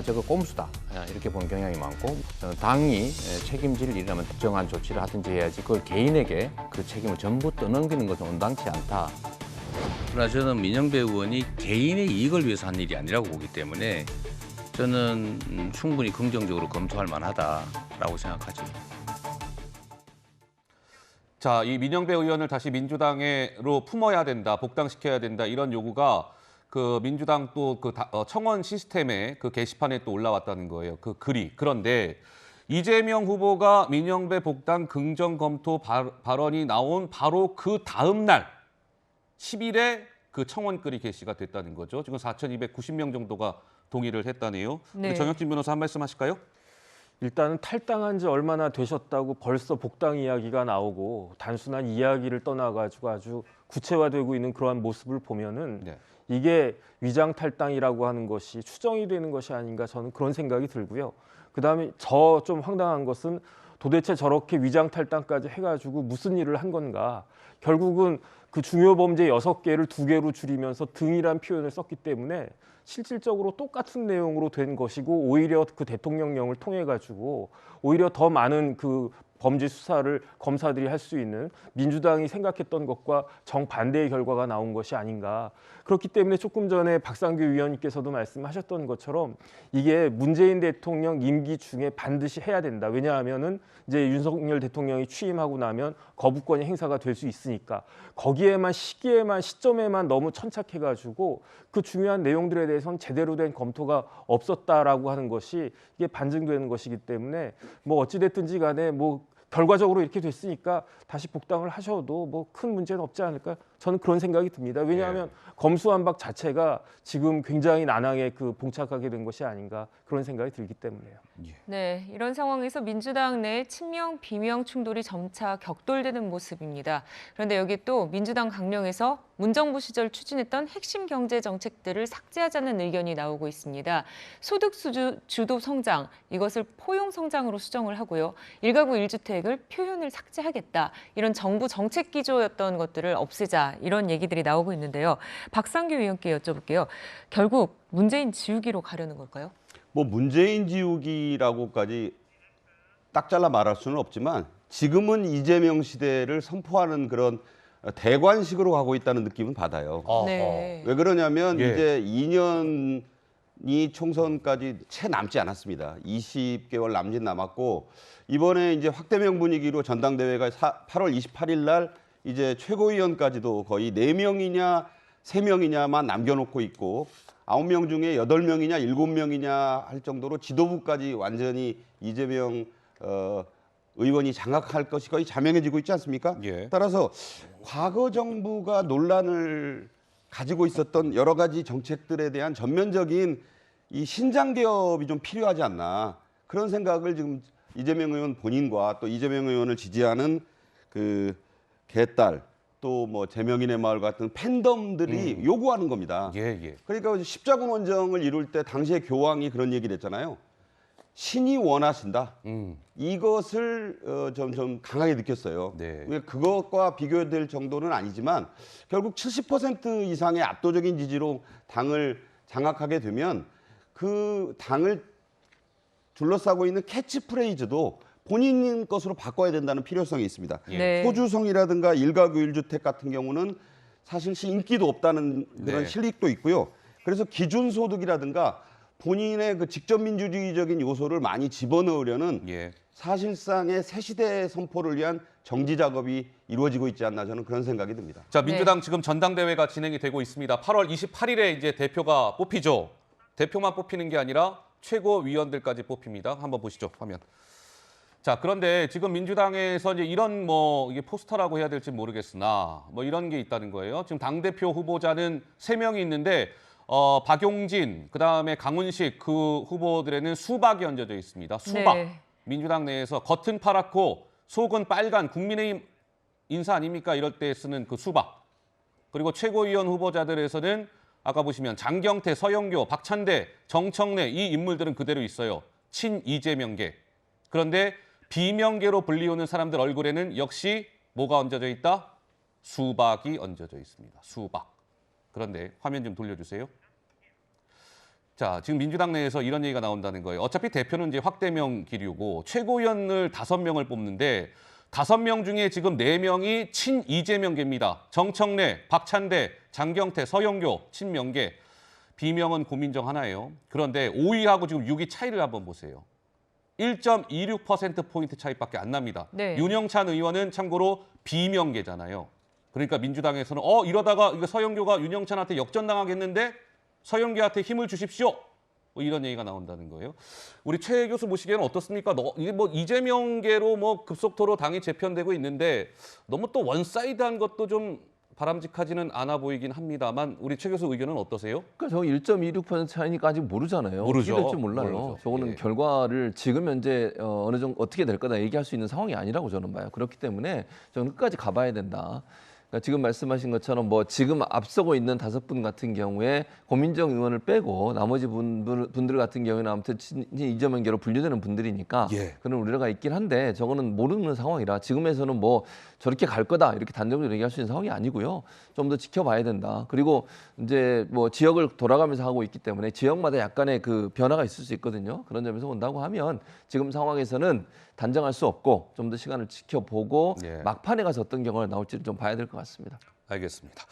저거 꼼수다 이렇게 보는 경향이 많고 저는 당이 책임질 일이라면 특정한 조치를 하든지 해야지 그걸 개인에게 그 책임을 전부 떠넘기는 것은 온당치 않다. 그러나 저는 민형배 의원이 개인의 이익을 위해서 한 일이 아니라고 보기 때문에 저는 충분히 긍정적으로 검토할 만하다라고 생각하죠. 자, 이 민형배 의원을 다시 민주당으로 품어야 된다, 복당시켜야 된다 이런 요구가 그 민주당 또 그 청원 시스템에 그 게시판에 또 올라왔다는 거예요. 그 글이. 그런데 이재명 후보가 민형배 복당 긍정 검토 발언이 나온 바로 그 다음 날 10일에 그 청원 글이 게시가 됐다는 거죠. 지금 4,290명 정도가 동의를 했다네요. 네. 정혁진 변호사 한 말씀 하실까요? 일단은 탈당한 지 얼마나 되셨다고 벌써 복당 이야기가 나오고 단순한 이야기를 떠나가지고 아주 구체화되고 있는 그러한 모습을 보면은 네. 이게 위장 탈당이라고 하는 것이 추정이 되는 것이 아닌가 저는 그런 생각이 들고요. 그다음에 저 좀 황당한 것은 도대체 저렇게 위장 탈당까지 해가지고 무슨 일을 한 건가. 결국은 그 중요 범죄 6개를 2개로 줄이면서 등이란 표현을 썼기 때문에 실질적으로 똑같은 내용으로 된 것이고 오히려 그 대통령령을 통해 가지고 오히려 더 많은 그 범죄 수사를 검사들이 할 수 있는 민주당이 생각했던 것과 정반대의 결과가 나온 것이 아닌가. 그렇기 때문에 조금 전에 박상규 위원님께서도 말씀하셨던 것처럼 이게 문재인 대통령 임기 중에 반드시 해야 된다. 왜냐하면은 이제 윤석열 대통령이 취임하고 나면 거부권이 행사가 될 수 있으니까 거기에만 시점에만 너무 천착해가지고 그 중요한 내용들에 대해서는 제대로 된 검토가 없었다라고 하는 것이 이게 반증되는 것이기 때문에 뭐 어찌됐든지 간에 뭐 결과적으로 이렇게 됐으니까 다시 복당을 하셔도 뭐 큰 문제는 없지 않을까 저는 그런 생각이 듭니다. 왜냐하면 검수완박 자체가 지금 굉장히 난항에 그 봉착하게 된 것이 아닌가 그런 생각이 들기 때문에요. 네, 이런 상황에서 민주당 내 친명 비명 충돌이 점차 격돌되는 모습입니다. 그런데 여기 또 민주당 강령에서 문정부 시절 추진했던 핵심 경제 정책들을 삭제하자는 의견이 나오고 있습니다. 소득 주도 성장, 이것을 포용 성장으로 수정을 하고요. 1가구 1주택을 표현을 삭제하겠다. 이런 정부 정책 기조였던 것들을 없애자. 이런 얘기들이 나오고 있는데요. 박상규 의원께 여쭤볼게요. 결국 문재인 지우기로 가려는 걸까요? 뭐 문재인 지우기라고까지 딱 잘라 말할 수는 없지만 지금은 이재명 시대를 선포하는 그런 대관식으로 가고 있다는 느낌은 받아요. 네. 왜 그러냐면 예. 이제 2년 총선까지 채 남지 않았습니다. 20개월 남짓 남았고 이번에 이제 확대명 분위기로 전당대회가 8월 28일 날 이제 최고위원까지도 거의 4명이냐 3명이냐만 남겨놓고 있고 9명 중에 8명이냐 7명이냐 할 정도로 지도부까지 완전히 이재명 의원이 장악할 것이 거의 자명해지고 있지 않습니까? 예. 따라서 과거 정부가 논란을 가지고 있었던 여러 가지 정책들에 대한 전면적인 이 신장 개업이 좀 필요하지 않나 그런 생각을 지금 이재명 의원 본인과 또 이재명 의원을 지지하는 그 개딸 또 뭐 제명인의 마을 같은 팬덤들이 요구하는 겁니다. 예. 그러니까 십자군 원정을 이룰 때 당시에 교황이 그런 얘기를 했잖아요. 신이 원하신다. 이것을 좀 강하게 느꼈어요. 네. 그것과 비교될 정도는 아니지만 결국 70% 이상의 압도적인 지지로 당을 장악하게 되면 그 당을 둘러싸고 있는 캐치프레이즈도 본인 것으로 바꿔야 된다는 필요성이 있습니다. 네. 소주성이라든가 일가구 1주택 같은 경우는 사실 인기도 없다는 그런 네. 실익도 있고요. 그래서 기준소득이라든가 본인의 그 직접 민주주의적인 요소를 많이 집어넣으려는 사실상의 새시대 선포를 위한 정지 작업이 이루어지고 있지 않나 저는 그런 생각이 듭니다. 자, 민주당 지금 전당대회가 진행이 되고 있습니다. 8월 28일에 이제 대표가 뽑히죠. 대표만 뽑히는 게 아니라 최고위원들까지 뽑힙니다. 한번 보시죠, 화면. 자, 그런데 지금 민주당에서 이제 이런 이게 포스터라고 해야 될지 모르겠으나 이런 게 있다는 거예요. 지금 당대표 후보자는 3명이 있는데 박용진, 그다음에 강훈식 그 후보들에는 수박이 얹어져 있습니다. 수박. 네. 민주당 내에서 겉은 파랗고 속은 빨간 국민의힘 인사 아닙니까? 이럴 때 쓰는 그 수박. 그리고 최고위원 후보자들에서는 아까 보시면 장경태, 서영교, 박찬대, 정청래 이 인물들은 그대로 있어요. 친이재명계. 그런데 비명계로 불리우는 사람들 얼굴에는 역시 뭐가 얹어져 있다? 수박이 얹어져 있습니다. 수박. 그런데 화면 좀 돌려주세요. 자, 지금 민주당 내에서 이런 얘기가 나온다는 거예요. 어차피 대표는 이제 확대명 기류고 최고위원을 5명을 뽑는데 5명 중에 지금 4명이 친이재명계입니다. 정청래, 박찬대, 장경태, 서영교, 친명계. 비명은 고민정 하나예요. 그런데 5위하고 지금 6위 차이를 한번 보세요. 1.26%포인트 차이밖에 안 납니다. 네. 윤영찬 의원은 참고로 비명계잖아요. 그러니까 민주당에서는 이러다가 이거 서영교가 윤영찬한테 역전당하겠는데 서영교한테 힘을 주십시오. 이런 얘기가 나온다는 거예요. 우리 최 교수 보시기에는 어떻습니까? 이게 이재명계로 급속도로 당이 재편되고 있는데 너무 또 원사이드한 것도 좀 바람직하지는 않아 보이긴 합니다만 우리 최 교수 의견은 어떠세요? 그러니까 저 1.26% 차이니까 아직 모르잖아요. 모르죠. 어떻게 될지 몰라요. 모르죠. 저거는 결과를 지금 현재 어느 정도 어떻게 될 거다 얘기할 수 있는 상황이 아니라고 저는 봐요. 그렇기 때문에 저는 끝까지 가봐야 된다. 그러니까 지금 말씀하신 것처럼 지금 앞서고 있는 5분 같은 경우에 고민정 의원을 빼고 나머지 분들 같은 경우에는 아무튼 이재명계로 분류되는 분들이니까 그런 우려가 있긴 한데 저거는 모르는 상황이라 지금에서는 저렇게 갈 거다 이렇게 단정적으로 얘기할 수 있는 상황이 아니고요. 좀 더 지켜봐야 된다. 그리고 이제 지역을 돌아가면서 하고 있기 때문에 지역마다 약간의 그 변화가 있을 수 있거든요. 그런 점에서 본다고 하면 지금 상황에서는 단정할 수 없고 좀 더 시간을 지켜보고 막판에 가서 어떤 경우가 나올지를 좀 봐야 될 것 같습니다. 알겠습니다.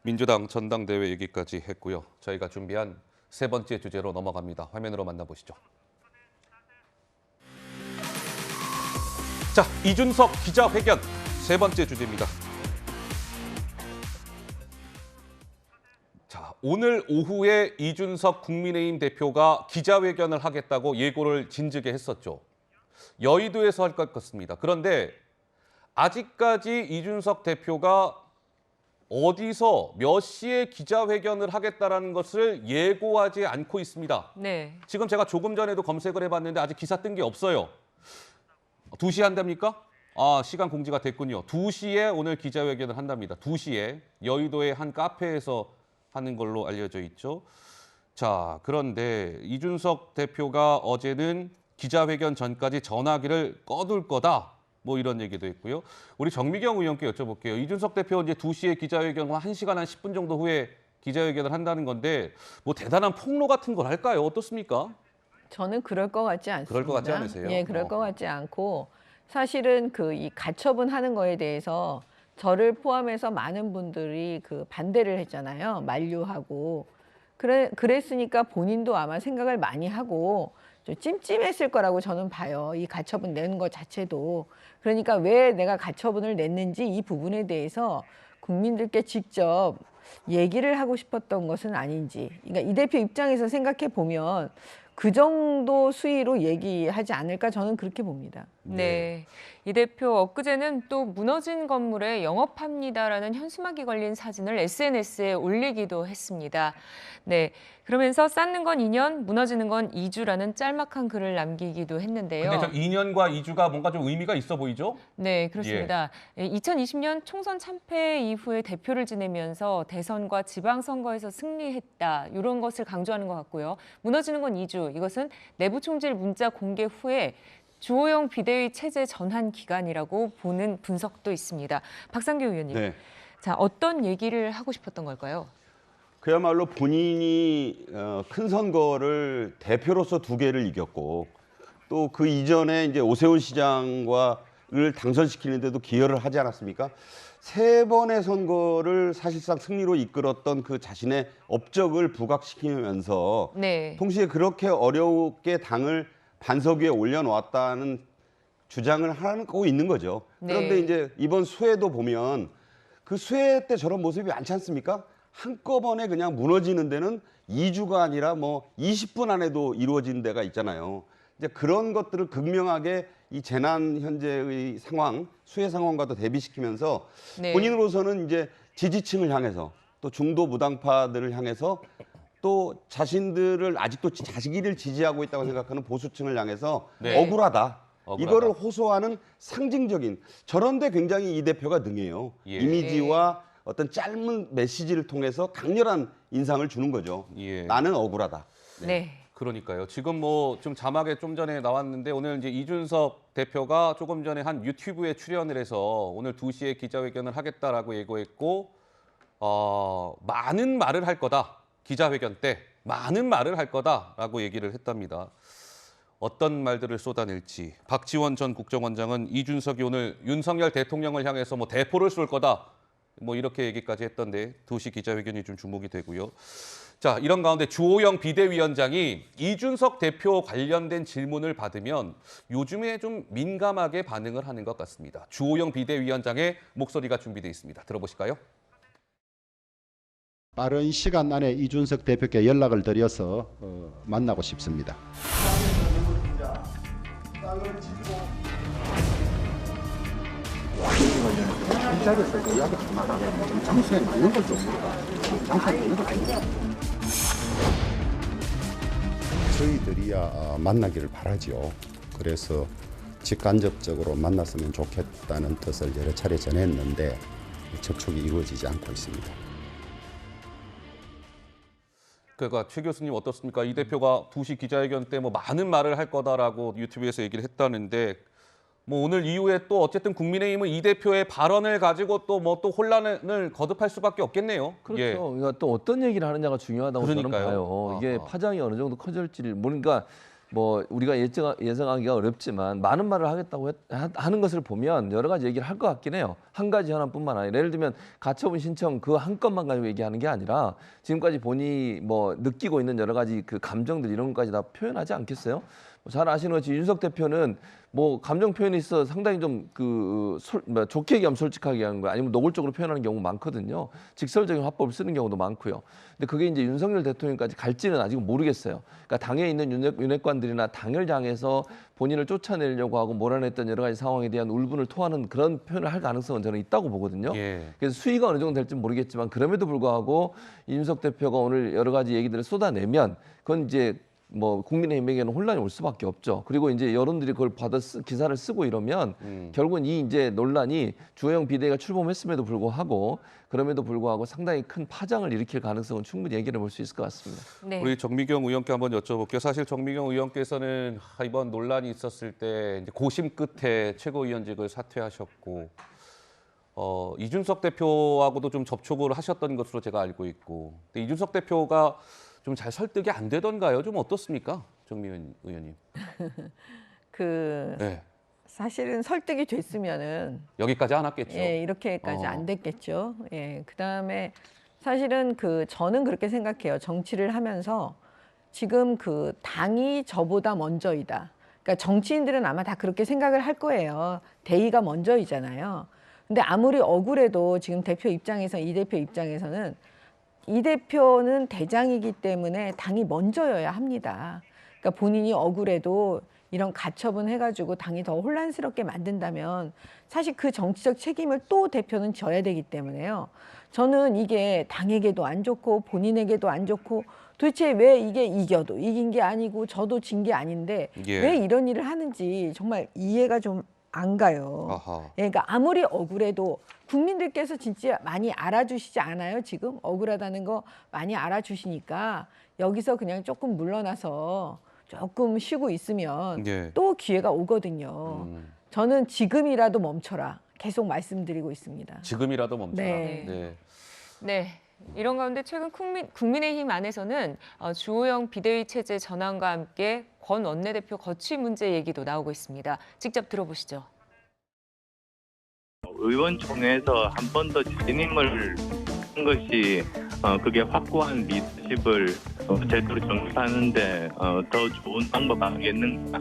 민주당 전당대회 얘기까지 했고요. 저희가 준비한 3번째 주제로 넘어갑니다. 화면으로 만나보시죠. 자, 이준석 기자회견 3번째 주제입니다. 자, 오늘 오후에 이준석 국민의힘 대표가 기자회견을 하겠다고 예고를 진즉에 했었죠. 여의도에서 할 것 같습니다. 그런데 아직까지 이준석 대표가 어디서 몇 시에 기자회견을 하겠다라는 것을 예고하지 않고 있습니다. 네. 지금 제가 조금 전에도 검색을 해봤는데 아직 기사 뜬 게 없어요. 2시에 한답니까? 시간 공지가 됐군요. 2시에 오늘 기자회견을 한답니다. 2시에 여의도의 한 카페에서 하는 걸로 알려져 있죠. 자, 그런데 이준석 대표가 어제는 기자회견 전까지 전화기를 꺼둘 거다. 이런 얘기도 있고요. 우리 정미경 의원께 여쭤볼게요. 이준석 대표 이제 2시에 기자회견 1시간 한 10분 정도 후에 기자회견을 한다는 건데 대단한 폭로 같은 걸 할까요? 어떻습니까? 저는 그럴 것 같지 않습니다. 그럴 것 같지 않으세요? 예, 그럴 것 같지 않고 사실은 이 가처분 하는 거에 대해서 저를 포함해서 많은 분들이 반대를 했잖아요. 만류하고. 그랬으니까 본인도 아마 생각을 많이 하고 좀 찜찜했을 거라고 저는 봐요. 이 가처분 내는 것 자체도. 그러니까 왜 내가 가처분을 냈는지 이 부분에 대해서 국민들께 직접 얘기를 하고 싶었던 것은 아닌지. 그러니까 이 대표 입장에서 생각해 보면 그 정도 수위로 얘기하지 않을까 저는 그렇게 봅니다. 네. 이 대표 엊그제는 또 무너진 건물에 영업합니다라는 현수막이 걸린 사진을 SNS에 올리기도 했습니다. 네. 그러면서 쌓는 건 2년, 무너지는 건 2주라는 짤막한 글을 남기기도 했는데요. 근데 저 2년과 2주가 뭔가 좀 의미가 있어 보이죠? 네, 그렇습니다. 2020년 총선 참패 이후에 대표를 지내면서 대선과 지방선거에서 승리했다, 이런 것을 강조하는 것 같고요. 무너지는 건 2주, 이것은 내부 총질 문자 공개 후에 주호영 비대위 체제 전환 기간이라고 보는 분석도 있습니다. 박상규 의원님, 네. 자, 어떤 얘기를 하고 싶었던 걸까요? 그야말로 본인이 큰 선거를 대표로서 2개를 이겼고 또 그 이전에 이제 오세훈 시장과를 당선시키는데도 기여를 하지 않았습니까? 3번의 선거를 사실상 승리로 이끌었던 그 자신의 업적을 부각시키면서 네. 동시에 그렇게 어렵게 당을 반석 위에 올려놓았다는 주장을 하고 있는 거죠. 네. 그런데 이제 이번 수해도 보면 그 수해 때 저런 모습이 많지 않습니까? 한꺼번에 그냥 무너지는 데는 2주가 아니라 뭐 20분 안에도 이루어진 데가 있잖아요. 이제 그런 것들을 극명하게 이 재난 현재의 상황, 수해 상황과도 대비시키면서 네. 본인으로서는 이제 지지층을 향해서 또 중도 무당파들을 향해서 또 자신들을 아직도 자기를 지지하고 있다고 생각하는 보수층을 향해서 네. 억울하다. 억울하다. 이거를 호소하는 상징적인 저런데 굉장히 이 대표가 능해요. 예. 이미지와 어떤 짧은 메시지를 통해서 강렬한 인상을 주는 거죠. 예. 나는 억울하다. 네. 그러니까요. 지금 뭐 좀 자막에 좀 전에 나왔는데 오늘 이제 이준석 대표가 조금 전에 한 유튜브에 출연을 해서 오늘 2시에 기자회견을 하겠다라고 예고했고 많은 말을 할 거다. 기자회견 때 많은 말을 할 거다라고 얘기를 했답니다. 어떤 말들을 쏟아낼지. 박지원 전 국정원장은 이준석이 오늘 윤석열 대통령을 향해서 뭐 대포를 쏠 거다. 뭐 이렇게 얘기까지 했던데 2시 기자회견이 좀 주목이 되고요. 자, 이런 가운데 주호영 비대위원장이 이준석 대표 관련된 질문을 받으면 요즘에 좀 민감하게 반응을 하는 것 같습니다. 주호영 비대위원장의 목소리가 준비되어 있습니다. 들어보실까요? 빠른 시간 안에 이준석 대표께 연락을 드려서 만나고 싶습니다. 이 자리에서 이야기 그만하고 좀 장소에 맞는 걸 좀 물어봐. 장소에 맞는 걸 좀 물어봐. 저희들이야 만나기를 바라죠. 그래서 직간접적으로 만났으면 좋겠다는 뜻을 여러 차례 전했는데 접촉이 이루어지지 않고 있습니다. 그러니까 최 교수님 어떻습니까? 이 대표가 2시 기자회견 때 뭐 많은 말을 할 거다라고 유튜브에서 얘기를 했다는데 뭐 오늘 이후에 또 어쨌든 국민의힘은 이 대표의 발언을 가지고 또 뭐 또 혼란을 거듭할 수밖에 없겠네요. 그렇죠. 예. 그러니까 또 어떤 얘기를 하느냐가 중요하다고 그러니까요. 저는 봐요. 이게 파장이 어느 정도 커질지를 모르니까 뭐 우리가 예상하기가 어렵지만 많은 말을 하겠다고 하는 것을 보면 여러 가지 얘기를 할 것 같긴 해요. 한 가지 현안뿐만 아니라 예를 들면 가처분 신청 그 한 건만 가지고 얘기하는 게 아니라 지금까지 본인이 뭐 느끼고 있는 여러 가지 그 감정들 이런 것까지 다 표현하지 않겠어요? 잘 아시는 것처럼 윤석 대표는 뭐 감정 표현이 있어 상당히 좀 좋게 얘기하면 솔직하게 하는 거야 아니면 노골적으로 표현하는 경우 많거든요. 직설적인 화법을 쓰는 경우도 많고요. 근데 그게 이제 윤석열 대통령까지 갈지는 아직은 모르겠어요. 그러니까 당에 있는 윤핵관들이나 당을 향해서 본인을 쫓아내려고 하고 몰아냈던 여러 가지 상황에 대한 울분을 토하는 그런 표현을 할 가능성은 저는 있다고 보거든요. 예. 그래서 수위가 어느 정도 될지는 모르겠지만 그럼에도 불구하고 이준석 대표가 오늘 여러 가지 얘기들을 쏟아내면 그건 이제 뭐 국민의힘에게는 혼란이 올 수밖에 없죠. 그리고 이제 여론들이 그걸 받아 기사를 쓰고 이러면 결국은 이 이제 논란이 주호영 비대위가 출범했음에도 불구하고 그럼에도 불구하고 상당히 큰 파장을 일으킬 가능성은 충분히 얘기를 볼 수 있을 것 같습니다. 네. 우리 정미경 의원께 한번 여쭤볼게요. 사실 정미경 의원께서는 이번 논란이 있었을 때 이제 고심 끝에 최고위원직을 사퇴하셨고 이준석 대표하고도 좀 접촉을 하셨던 것으로 제가 알고 있고 근데 이준석 대표가 좀 잘 설득이 안 되던가요? 좀 어떻습니까? 정미경 의원님. 네. 사실은 설득이 됐으면은 여기까지 안 왔겠죠. 예, 이렇게까지 안 됐겠죠. 예, 그다음에 사실은 저는 그렇게 생각해요. 정치를 하면서 지금 당이 저보다 먼저이다. 그러니까 정치인들은 아마 다 그렇게 생각을 할 거예요. 대의가 먼저이잖아요. 근데 아무리 억울해도 지금 대표 입장에서 이 대표 입장에서는 이 대표는 대장이기 때문에 당이 먼저여야 합니다. 그러니까 본인이 억울해도 이런 가처분 해가지고 당이 더 혼란스럽게 만든다면 사실 그 정치적 책임을 또 대표는 져야 되기 때문에요. 저는 이게 당에게도 안 좋고 본인에게도 안 좋고 도대체 왜 이게 이겨도 이긴 게 아니고 저도 진 게 아닌데 왜 이런 일을 하는지 정말 이해가 좀 안 가요. 그러니까 아무리 억울해도 국민들께서 진짜 많이 알아주시지 않아요? 지금 억울하다는 거 많이 알아주시니까 여기서 그냥 조금 물러나서 조금 쉬고 있으면 또 기회가 오거든요. 저는 지금이라도 멈춰라. 계속 말씀드리고 있습니다. 지금이라도 멈춰라. 네. 이런 가운데 최근 국민의힘 안에서는 주호영 비대위 체제 전환과 함께 권 원내대표 거취 문제 얘기도 나오고 있습니다. 직접 들어보시죠. 의원총회에서 한 번 더 진임을 한 것이 그게 확고한 리더십을 제대로 정립하는데 더 좋은 방법 아니겠는가?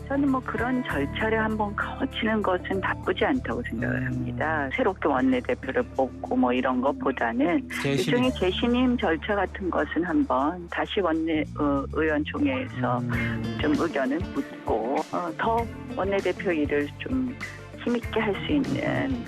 저는 그런 절차를 한번 거치는 것은 나쁘지 않다고 생각을 합니다. 새롭게 원내대표를 뽑고 이런 것보다는 일종의 재신임 절차 같은 것은 한번 다시 의원총회에서 좀 의견을 묻고 더 원내대표 일을 좀 힘있게 할 수 있는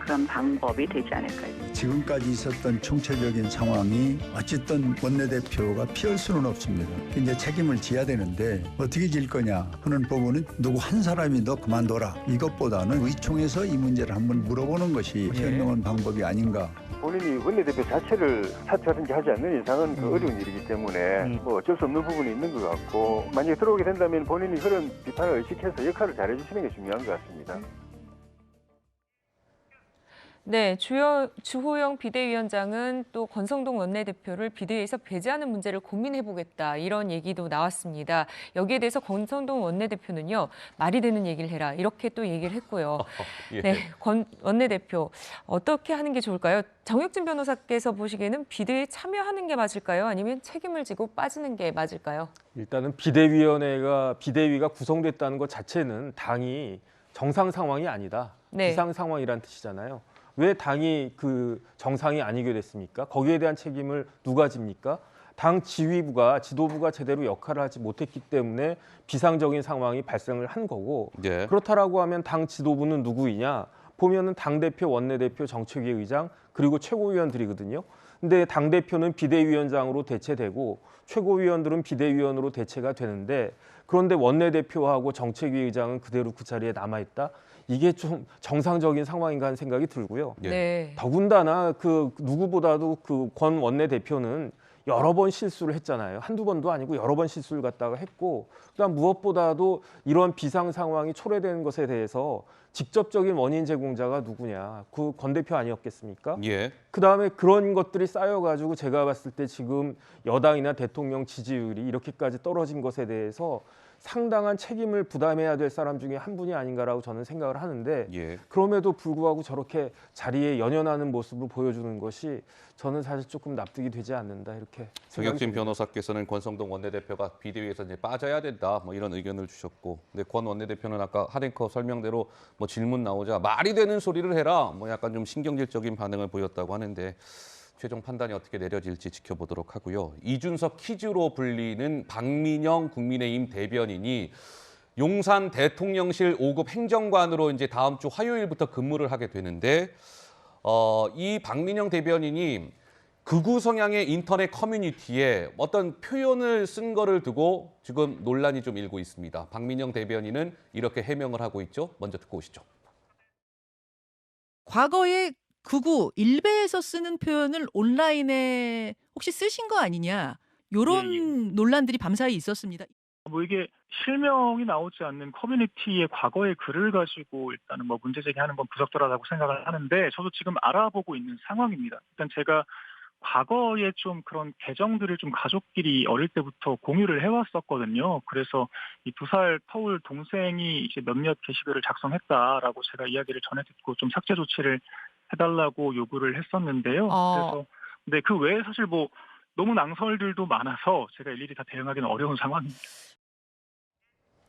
그런 방법이 되지 않을까요? 지금까지 있었던 총체적인 상황이 어쨌든 원내대표가 피할 수는 없습니다. 이제 책임을 져야 되는데 어떻게 질 거냐 하는 부분은 누구 한 사람이 너 그만둬라. 이것보다는 의총에서 이 문제를 한번 물어보는 것이 현명한 방법이 아닌가. 본인이 원내대표 자체를 사퇴하든지 하지 않는 이상은 어려운 일이기 때문에 어쩔 수 없는 부분이 있는 것 같고 만약에 들어오게 된다면 본인이 그런 비판을 의식해서 역할을 잘해 주시는 게 중요한 것 같습니다. 네, 주호영 비대위원장은 또 권성동 원내대표를 비대위에서 배제하는 문제를 고민해보겠다 이런 얘기도 나왔습니다. 여기에 대해서 권성동 원내대표는요. 말이 되는 얘기를 해라 이렇게 또 얘기를 했고요. 네, 권 원내대표 어떻게 하는 게 좋을까요? 정혁진 변호사께서 보시기에는 비대위에 참여하는 게 맞을까요? 아니면 책임을 지고 빠지는 게 맞을까요? 일단은 비대위가 구성됐다는 것 자체는 당이 정상 상황이 아니다. 비상 상황이란 뜻이잖아요. 왜 당이 정상이 아니게 됐습니까? 거기에 대한 책임을 누가 집니까? 당 지도부가 제대로 역할을 하지 못했기 때문에 비상적인 상황이 발생을 한 거고 그렇다라고 하면 당 지도부는 누구이냐? 보면은 당대표, 원내대표, 정책위 의장 그리고 최고위원들이거든요. 근데 당대표는 비대위원장으로 대체되고 최고위원들은 비대위원으로 대체가 되는데 그런데 원내대표하고 정책위 의장은 그대로 그 자리에 남아있다? 이게 좀 정상적인 상황인가 하는 생각이 들고요. 더군다나 누구보다도 권 원내대표는 여러 번 실수를 했잖아요. 한두 번도 아니고 여러 번 실수를 갖다가 했고 그다음 무엇보다도 이런 비상 상황이 초래되는 것에 대해서 직접적인 원인 제공자가 누구냐. 그 권 대표 아니었겠습니까? 그다음에 그런 것들이 쌓여가지고 제가 봤을 때 지금 여당이나 대통령 지지율이 이렇게까지 떨어진 것에 대해서 상당한 책임을 부담해야 될 사람 중에 한 분이 아닌가라고 저는 생각을 하는데 그럼에도 불구하고 저렇게 자리에 연연하는 모습을 보여주는 것이 저는 사실 조금 납득이 되지 않는다 이렇게 정혁진 변호사께서는 권성동 원내대표가 비대위에서 이제 빠져야 된다 이런 의견을 주셨고 근데 권 원내대표는 아까 하댕커 설명대로 질문 나오자 말이 되는 소리를 해라 약간 좀 신경질적인 반응을 보였다고 하는데 최종 판단이 어떻게 내려질지 지켜보도록 하고요. 이준석 키즈로 불리는 박민영 국민의힘 대변인이 용산 대통령실 5급 행정관으로 이제 다음 주 화요일부터 근무를 하게 되는데 이 박민영 대변인이 극우 성향의 인터넷 커뮤니티에 어떤 표현을 쓴 거를 두고 지금 논란이 좀 일고 있습니다. 박민영 대변인은 이렇게 해명을 하고 있죠. 먼저 듣고 오시죠. 과거에 극우 일베에서 쓰는 표현을 온라인에 혹시 쓰신 거 아니냐 이런 논란들이 밤사이 있었습니다. 이게 실명이 나오지 않는 커뮤니티의 과거의 글을 가지고 일단은 문제 제기하는 건 부적절하다고 생각을 하는데 저도 지금 알아보고 있는 상황입니다. 일단 제가 과거에 좀 그런 계정들을 좀 가족끼리 어릴 때부터 공유를 해왔었거든요. 그래서 이 2살 터울 동생이 이제 몇몇 게시글을 작성했다라고 제가 이야기를 전해 듣고 좀 삭제 조치를 해달라고 요구를 했었는데요. 그래서 근데 그 외에 사실 뭐 너무 낭설들도 많아서 제가 일일이 다 대응하기는 어려운 상황입니다.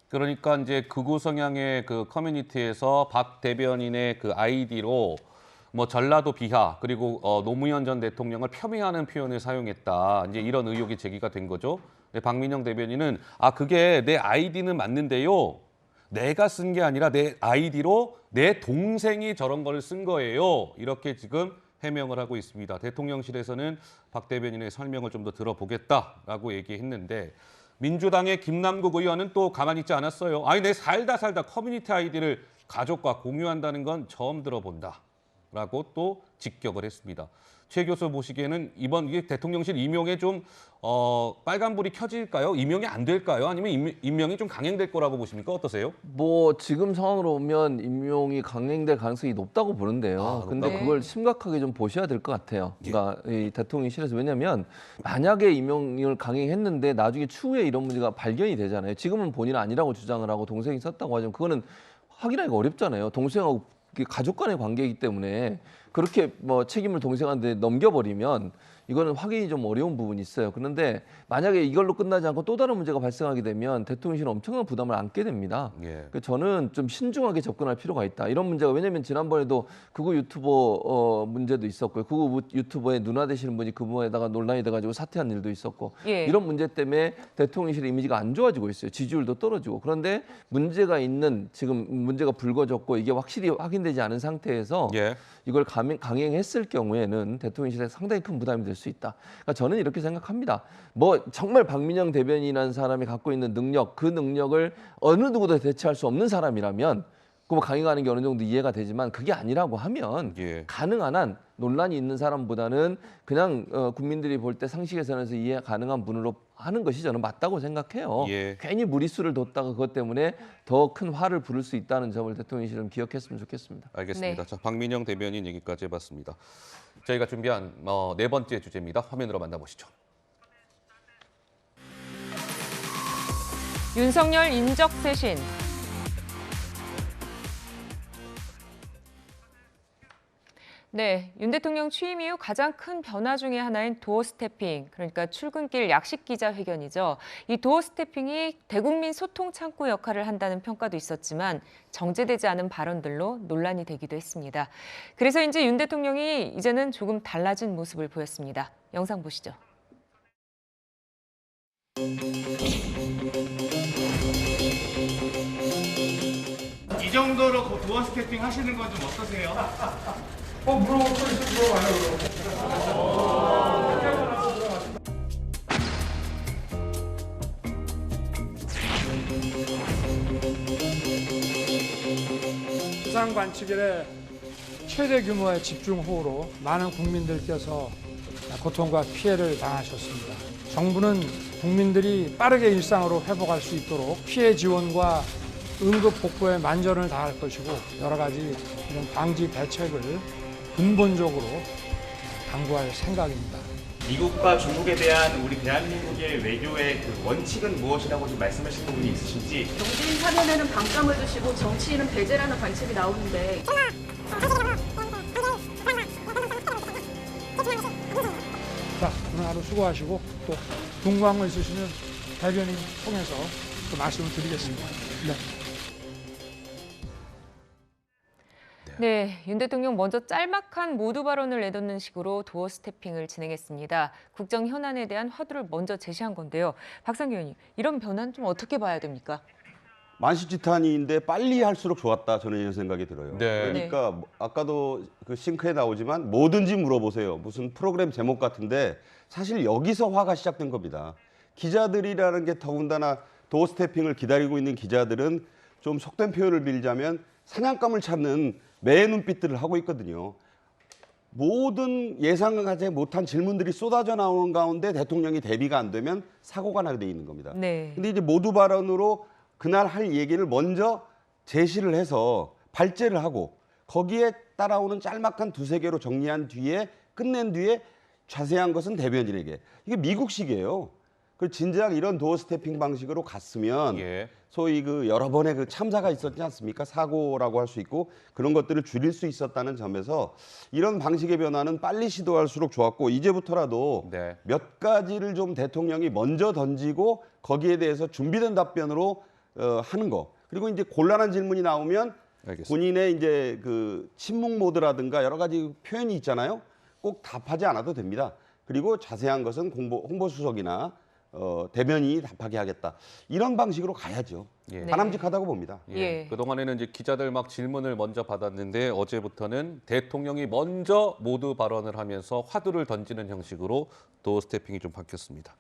그러니까 이제 극우 성향의 그 커뮤니티에서 박 대변인의 그 아이디로 뭐 전라도 비하 그리고 노무현 전 대통령을 폄훼하는 표현을 사용했다. 이제 이런 의혹이 제기가 된 거죠. 네, 박민영 대변인은 그게 내 아이디는 맞는데요. 내가 쓴 게 아니라 내 아이디로 내 동생이 저런 걸 쓴 거예요. 이렇게 지금 해명을 하고 있습니다. 대통령실에서는 박 대변인의 설명을 좀 더 들어보겠다라고 얘기했는데 민주당의 김남국 의원은 또 가만히 있지 않았어요. 아니 내 살다 커뮤니티 아이디를 가족과 공유한다는 건 처음 들어본다라고 또 직격을 했습니다. 최 교수 보시기에는 이번 이게 대통령실 임명에 좀 빨간불이 켜질까요? 임명이 안 될까요? 아니면 임명이 좀 강행될 거라고 보십니까? 어떠세요? 뭐 지금 상황으로 보면 임명이 강행될 가능성이 높다고 보는데요. 근데 그걸 심각하게 좀 보셔야 될 것 같아요. 그러니까 이 대통령실에서 왜냐하면 만약에 임명을 강행했는데 나중에 추후에 이런 문제가 발견이 되잖아요. 지금은 본인은 아니라고 주장을 하고 동생이 썼다고 하지만 그거는 확인하기가 어렵잖아요. 동생하고 가족 간의 관계이기 때문에 그렇게 뭐 책임을 동생한테 넘겨버리면 이거는 확인이 좀 어려운 부분이 있어요. 그런데 만약에 이걸로 끝나지 않고 또 다른 문제가 발생하게 되면 대통령실은 엄청난 부담을 안게 됩니다. 그래서 저는 좀 신중하게 접근할 필요가 있다. 이런 문제가 왜냐하면 지난번에도 극우 유튜버 문제도 있었고요. 극우 유튜버에 누나 되시는 분이 그 부분에다가 논란이 돼가지고 사퇴한 일도 있었고 이런 문제 때문에 대통령실의 이미지가 안 좋아지고 있어요. 지지율도 떨어지고. 그런데 문제가 있는 지금 문제가 불거졌고 이게 확실히 확인되지 않은 상태에서 이걸 강행했을 경우에는 대통령실에 상당히 큰 부담이 될 수 있다. 그러니까 저는 이렇게 생각합니다. 뭐 정말 박민영 대변인이라는 사람이 갖고 있는 능력, 그 능력을 어느 누구도 대체할 수 없는 사람이라면 그 강행하는 게 어느 정도 이해가 되지만 그게 아니라고 하면 가능한 한 논란이 있는 사람보다는 그냥 국민들이 볼 때 상식에서는 이해 가능한 분으로 하는 것이 저는 맞다고 생각해요. 괜히 무리수를 뒀다가 그것 때문에 더 큰 화를 부를 수 있다는 점을 대통령실은 기억했으면 좋겠습니다. 알겠습니다. 자, 박민영 대변인 얘기까지 해봤습니다. 저희가 준비한 네 번째 주제입니다. 화면으로 만나보시죠. 윤석열 인적 쇄신. 네, 윤 대통령 취임 이후 가장 큰 변화 중에 하나인 도어 스태핑, 그러니까 출근길 약식 기자회견이죠. 이 도어 스태핑이 대국민 소통 창구 역할을 한다는 평가도 있었지만 정제되지 않은 발언들로 논란이 되기도 했습니다. 그래서인지 윤 대통령이 이제는 조금 달라진 모습을 보였습니다. 영상 보시죠. 이 정도로 도어 스태핑 하시는 건 좀 어떠세요? 물어볼 거 있으면 물어봐요. 부산 관측일에 최대 규모의 집중호우로 많은 국민들께서 고통과 피해를 당하셨습니다. 정부는 국민들이 빠르게 일상으로 회복할 수 있도록 피해 지원과 응급 복구에 만전을 다할 것이고 여러 가지 이런 방지 대책을 근본적으로 강구할 생각입니다. 미국과 중국에 대한 우리 대한민국의 외교의 그 원칙은 무엇이라고 좀 말씀하신 부분이 있으신지. 경제인 사면에는 반감을 두시고 정치인은 배제라는 관측이 나오는데. 자, 오늘 하루 수고하시고 또 궁금한 거 있으시면 대변인 통해서 또 말씀을 드리겠습니다. 네, 윤 대통령 먼저 짤막한 모두 발언을 내놓는 식으로 도어 스태핑을 진행했습니다. 국정 현안에 대한 화두를 먼저 제시한 건데요. 박상규 의원님, 이런 변화는 좀 어떻게 봐야 됩니까? 만시지탄인데 빨리 할수록 좋았다. 저는 이런 생각이 들어요. 그러니까 아까도 그 싱크에 나오지만 뭐든지 물어보세요. 무슨 프로그램 제목 같은데 사실 여기서 화가 시작된 겁니다. 기자들이라는 게 더군다나 도어 스태핑을 기다리고 있는 기자들은 좀 속된 표현을 빌자면 사냥감을 찾는 매의 눈빛들을 하고 있거든요. 모든 예상하지 못한 질문들이 쏟아져 나오는 가운데 대통령이 대비가 안 되면 사고가 나게 돼 있는 겁니다. 근데 이제 모두 발언으로 그날 할 얘기를 먼저 제시를 해서 발제를 하고 거기에 따라오는 짤막한 두세 개로 정리한 뒤에 끝낸 뒤에 자세한 것은 대변인에게. 이게 미국식이에요. 그 진작 이런 도어 스태핑 방식으로 갔으면 소위 그 여러 번의 그 참사가 있었지 않습니까? 사고라고 할 수 있고 그런 것들을 줄일 수 있었다는 점에서 이런 방식의 변화는 빨리 시도할수록 좋았고 이제부터라도 몇 가지를 좀 대통령이 먼저 던지고 거기에 대해서 준비된 답변으로 하는 거. 그리고 이제 곤란한 질문이 나오면 본인의 이제 그 침묵 모드라든가 여러 가지 표현이 있잖아요. 꼭 답하지 않아도 됩니다. 그리고 자세한 것은 홍보수석이나 대변인이 답하게 하겠다. 이런 방식으로 가야죠. 바람직하다고 봅니다. 그동안에는 이제 기자들 막 질문을 먼저 받았는데 어제부터는 대통령이 먼저 모두 발언을 하면서 화두를 던지는 형식으로 도어 스태핑이 좀 바뀌었습니다.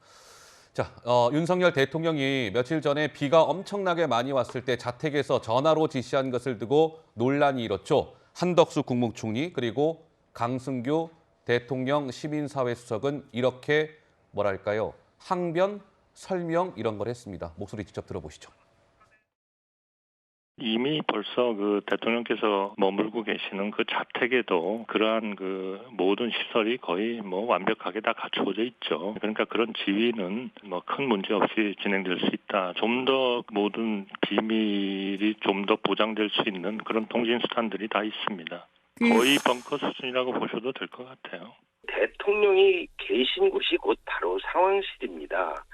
자, 윤석열 대통령이 며칠 전에 비가 엄청나게 많이 왔을 때 자택에서 전화로 지시한 것을 두고 논란이 일었죠. 한덕수 국무총리 그리고 강승규 대통령 시민사회 수석은 이렇게 뭐랄까요? 항변, 설명 이런 걸 했습니다. 목소리 직접 들어보시죠. 이미 벌써 그 대통령께서 머물고 계시는 그 자택에도 그러한 그 모든 시설이 거의 뭐 완벽하게 다 갖추어져 있죠. 그러니까 그런 지휘는 뭐 큰 문제 없이 진행될 수 있다. 좀 더 모든 비밀이 좀 더 보장될 수 있는 그런 통신 수단들이 다 있습니다. 거의 벙커 수준이라고 보셔도 될 것 같아요. 대통령이 계신 곳이 곧 바로 상황실입니다.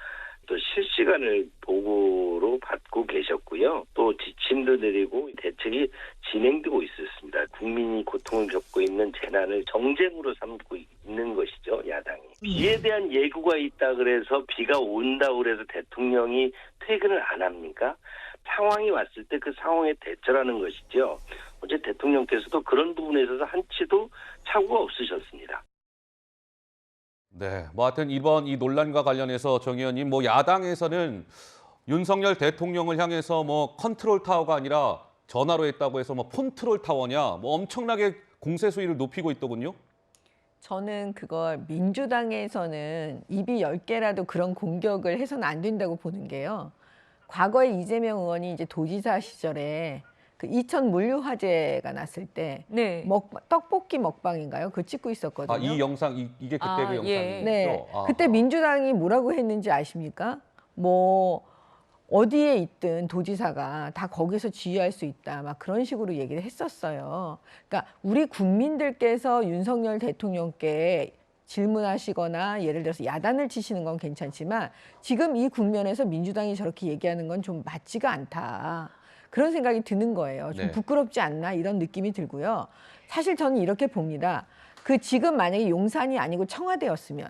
또 실시간을 보고로 받고 계셨고요. 또 지침도 내리고 대책이 진행되고 있었습니다. 국민이 고통을 겪고 있는 재난을 정쟁으로 삼고 있는 것이죠, 야당이. 비에 대한 예고가 있다 그래서 비가 온다 그래서 대통령이 퇴근을 안 합니까? 상황이 왔을 때 그 상황에 대처라는 것이죠. 어제 대통령께서도 그런 부분에 있어서 한치도 착오가 없으셨습니다. 네, 뭐 하여튼 이번 이 논란과 관련해서 정 의원님, 뭐 야당에서는 윤석열 대통령을 향해서 뭐 컨트롤 타워가 아니라 전화로 했다고 해서 뭐 폰트롤 타워냐, 뭐 엄청나게 공세 수위를 높이고 있더군요. 저는 그걸 민주당에서는 입이 10개라도 그런 공격을 해서는 안 된다고 보는 게요. 과거에 이재명 의원이 이제 도지사 시절에 그 이천 물류 화재가 났을 때 떡볶이 먹방인가요? 그거 찍고 있었거든요. 아, 이 영상 이게 그때 그 영상이죠? 네. 그때 민주당이 뭐라고 했는지 아십니까? 뭐 어디에 있든 도지사가 다 거기서 지휘할 수 있다. 막 그런 식으로 얘기를 했었어요. 그러니까 우리 국민들께서 윤석열 대통령께 질문하시거나 예를 들어서 야단을 치시는 건 괜찮지만 지금 이 국면에서 민주당이 저렇게 얘기하는 건 좀 맞지가 않다. 그런 생각이 드는 거예요. 좀 부끄럽지 않나 이런 느낌이 들고요. 사실 저는 이렇게 봅니다. 그 지금 만약에 용산이 아니고 청와대였으면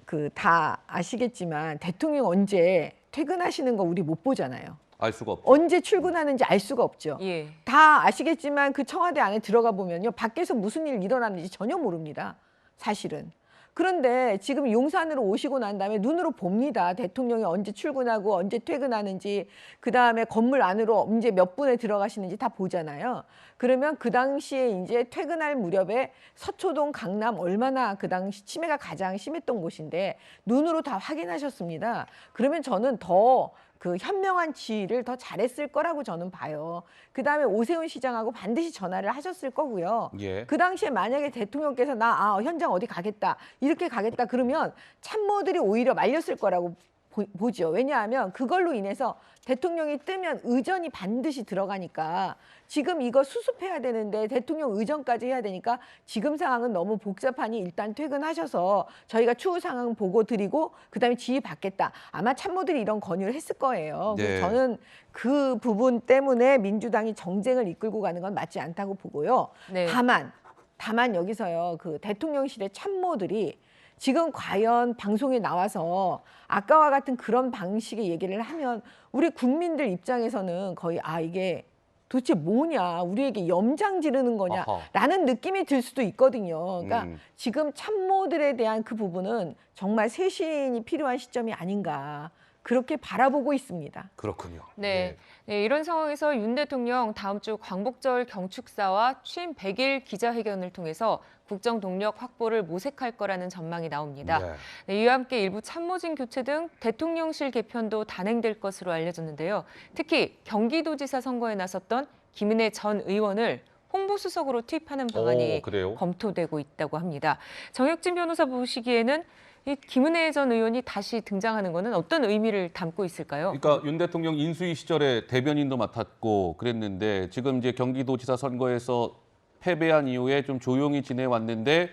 그 다 아시겠지만 대통령 언제 퇴근하시는 거 우리 못 보잖아요. 알 수가 없죠. 언제 출근하는지 알 수가 없죠. 다 아시겠지만 그 청와대 안에 들어가 보면요. 밖에서 무슨 일 일어났는지 전혀 모릅니다. 사실은. 그런데 지금 용산으로 오시고 난 다음에 눈으로 봅니다. 대통령이 언제 출근하고 언제 퇴근하는지, 그다음에 건물 안으로 언제 몇 분에 들어가시는지 다 보잖아요. 그러면 그 당시에 이제 퇴근할 무렵에 서초동, 강남 얼마나 그 당시 치매가 가장 심했던 곳인데 눈으로 다 확인하셨습니다. 그러면 저는 더 그 현명한 지휘를 더 잘했을 거라고 저는 봐요. 그다음에 오세훈 시장하고 반드시 전화를 하셨을 거고요. 그 당시에 만약에 대통령께서 나 현장 어디 가겠다 이렇게 가겠다 그러면 참모들이 오히려 말렸을 거라고 보죠. 왜냐하면 그걸로 인해서 대통령이 뜨면 의전이 반드시 들어가니까 지금 이거 수습해야 되는데 대통령 의전까지 해야 되니까 지금 상황은 너무 복잡하니 일단 퇴근하셔서 저희가 추후 상황 보고 드리고 그다음에 지휘 받겠다. 아마 참모들이 이런 건의를 했을 거예요. 그래서 저는 그 부분 때문에 민주당이 정쟁을 이끌고 가는 건 맞지 않다고 보고요. 다만 여기서요. 그 대통령실의 참모들이 지금 과연 방송에 나와서 아까와 같은 그런 방식의 얘기를 하면 우리 국민들 입장에서는 거의 이게 도대체 뭐냐, 우리에게 염장 지르는 거냐라는 느낌이 들 수도 있거든요. 그러니까 지금 참모들에 대한 그 부분은 정말 쇄신이 필요한 시점이 아닌가 그렇게 바라보고 있습니다. 그렇군요. 네, 이런 상황에서 윤 대통령 다음 주 광복절 경축사와 취임 100일 기자회견을 통해서 국정 동력 확보를 모색할 거라는 전망이 나옵니다. 이와 함께 일부 참모진 교체 등 대통령실 개편도 단행될 것으로 알려졌는데요. 특히 경기도지사 선거에 나섰던 김은혜 전 의원을 홍보수석으로 투입하는 방안이 검토되고 있다고 합니다. 정혁진 변호사 보시기에는 이 김은혜 전 의원이 다시 등장하는 것은 어떤 의미를 담고 있을까요? 그러니까 윤 대통령 인수위 시절에 대변인도 맡았고 그랬는데 지금 이제 경기도지사 선거에서 패배한 이후에 좀 조용히 지내왔는데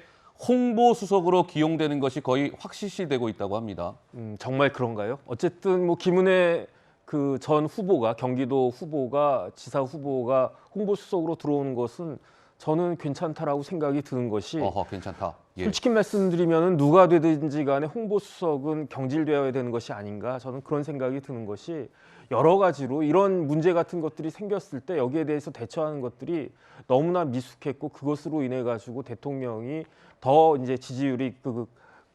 홍보 수석으로 기용되는 것이 거의 확실시되고 있다고 합니다. 정말 그런가요? 어쨌든 뭐 김은혜 그 전 후보가 경기도 후보가 지사 후보가 홍보 수석으로 들어오는 것은 저는 괜찮다라고 생각이 드는 것이 괜찮다. 예. 솔직히 말씀드리면 누가 되든지 간에 홍보수석은 경질되어야 되는 것이 아닌가 저는 그런 생각이 드는 것이 여러 가지로 이런 문제 같은 것들이 생겼을 때 여기에 대해서 대처하는 것들이 너무나 미숙했고 그것으로 인해 가지고 대통령이 더 이제 지지율이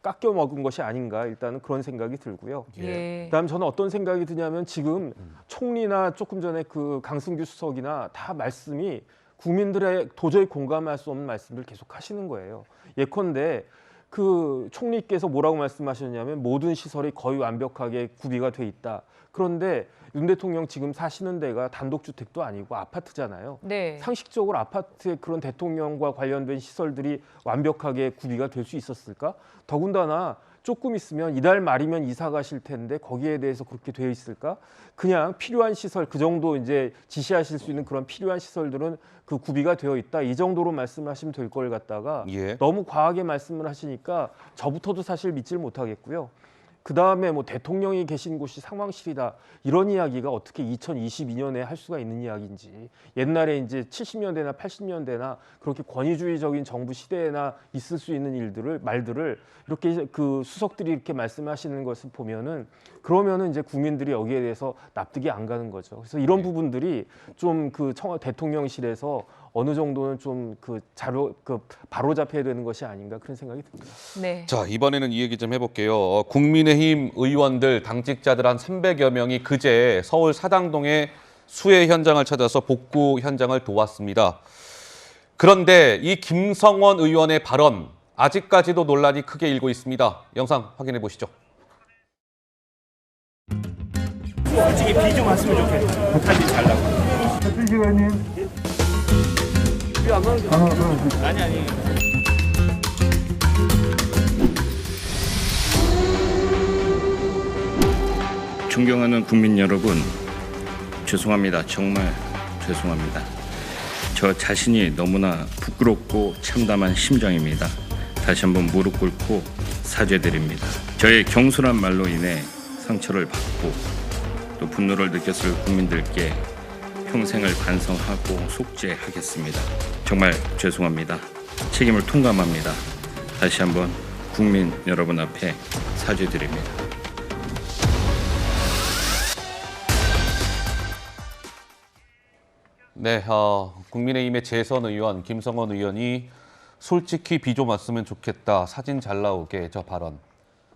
깎여 먹은 것이 아닌가 일단은 그런 생각이 들고요. 예. 그다음 저는 어떤 생각이 드냐면 지금 총리나 조금 전에 그 강승규 수석이나 다 말씀이 국민들의 도저히 공감할 수 없는 말씀을 계속 하시는 거예요. 예컨대 그 총리께서 뭐라고 말씀하셨냐면 모든 시설이 거의 완벽하게 구비가 돼 있다. 그런데 윤 대통령 지금 사시는 데가 단독주택도 아니고 아파트잖아요. 네. 상식적으로 아파트에 그런 대통령과 관련된 시설들이 완벽하게 구비가 될 수 있었을까? 더군다나 조금 있으면 이달 말이면 이사 가실 텐데 거기에 대해서 그렇게 되어 있을까? 그냥 필요한 시설 그 정도 이제 지시하실 수 있는 그런 필요한 시설들은 그 구비가 되어 있다. 이 정도로 말씀하시면 될 걸 갖다가 너무 과하게 말씀을 하시니까 저부터도 사실 믿질 못하겠고요. 그다음에 뭐 대통령이 계신 곳이 상황실이다. 이런 이야기가 어떻게 2022년에 할 수가 있는 이야기인지. 옛날에 이제 70년대나 80년대나 그렇게 권위주의적인 정부 시대에나 있을 수 있는 말들을 이렇게 그 수석들이 이렇게 말씀하시는 것을 보면은 그러면은 이제 국민들이 여기에 대해서 납득이 안 가는 거죠. 그래서 이런 부분들이 좀 그 대통령실에서 어느 정도는 좀 그 바로 잡혀야 되는 것이 아닌가 그런 생각이 듭니다. 네. 자, 이번에는 이 얘기 좀 해볼게요. 국민의힘 의원들, 당직자들 한 300여 명이 그제 서울 사당동의 수해 현장을 찾아서 복구 현장을 도왔습니다. 그런데 이 김성원 의원의 발언, 아직까지도 논란이 크게 일고 있습니다. 영상 확인해 보시죠. 솔직히 비 좀 왔으면 좋겠다. 사진 잘 나고. 박준 시간님. 아니. 존경하는 국민 여러분, 죄송합니다. 정말 죄송합니다. 저 자신이 너무나 부끄럽고 참담한 심정입니다. 다시 한번 무릎 꿇고 사죄드립니다. 저의 경솔한 말로 인해 상처를 받고 또 분노를 느꼈을 국민들께 평생을 반성하고 속죄하겠습니다. 정말 죄송합니다. 책임을 통감합니다. 다시 한번 국민 여러분 앞에 사죄드립니다. 네, 국민의힘의 재선 의원 김성원 의원이 솔직히 비 좀 왔으면 좋겠다. 사진 잘 나오게 저 발언.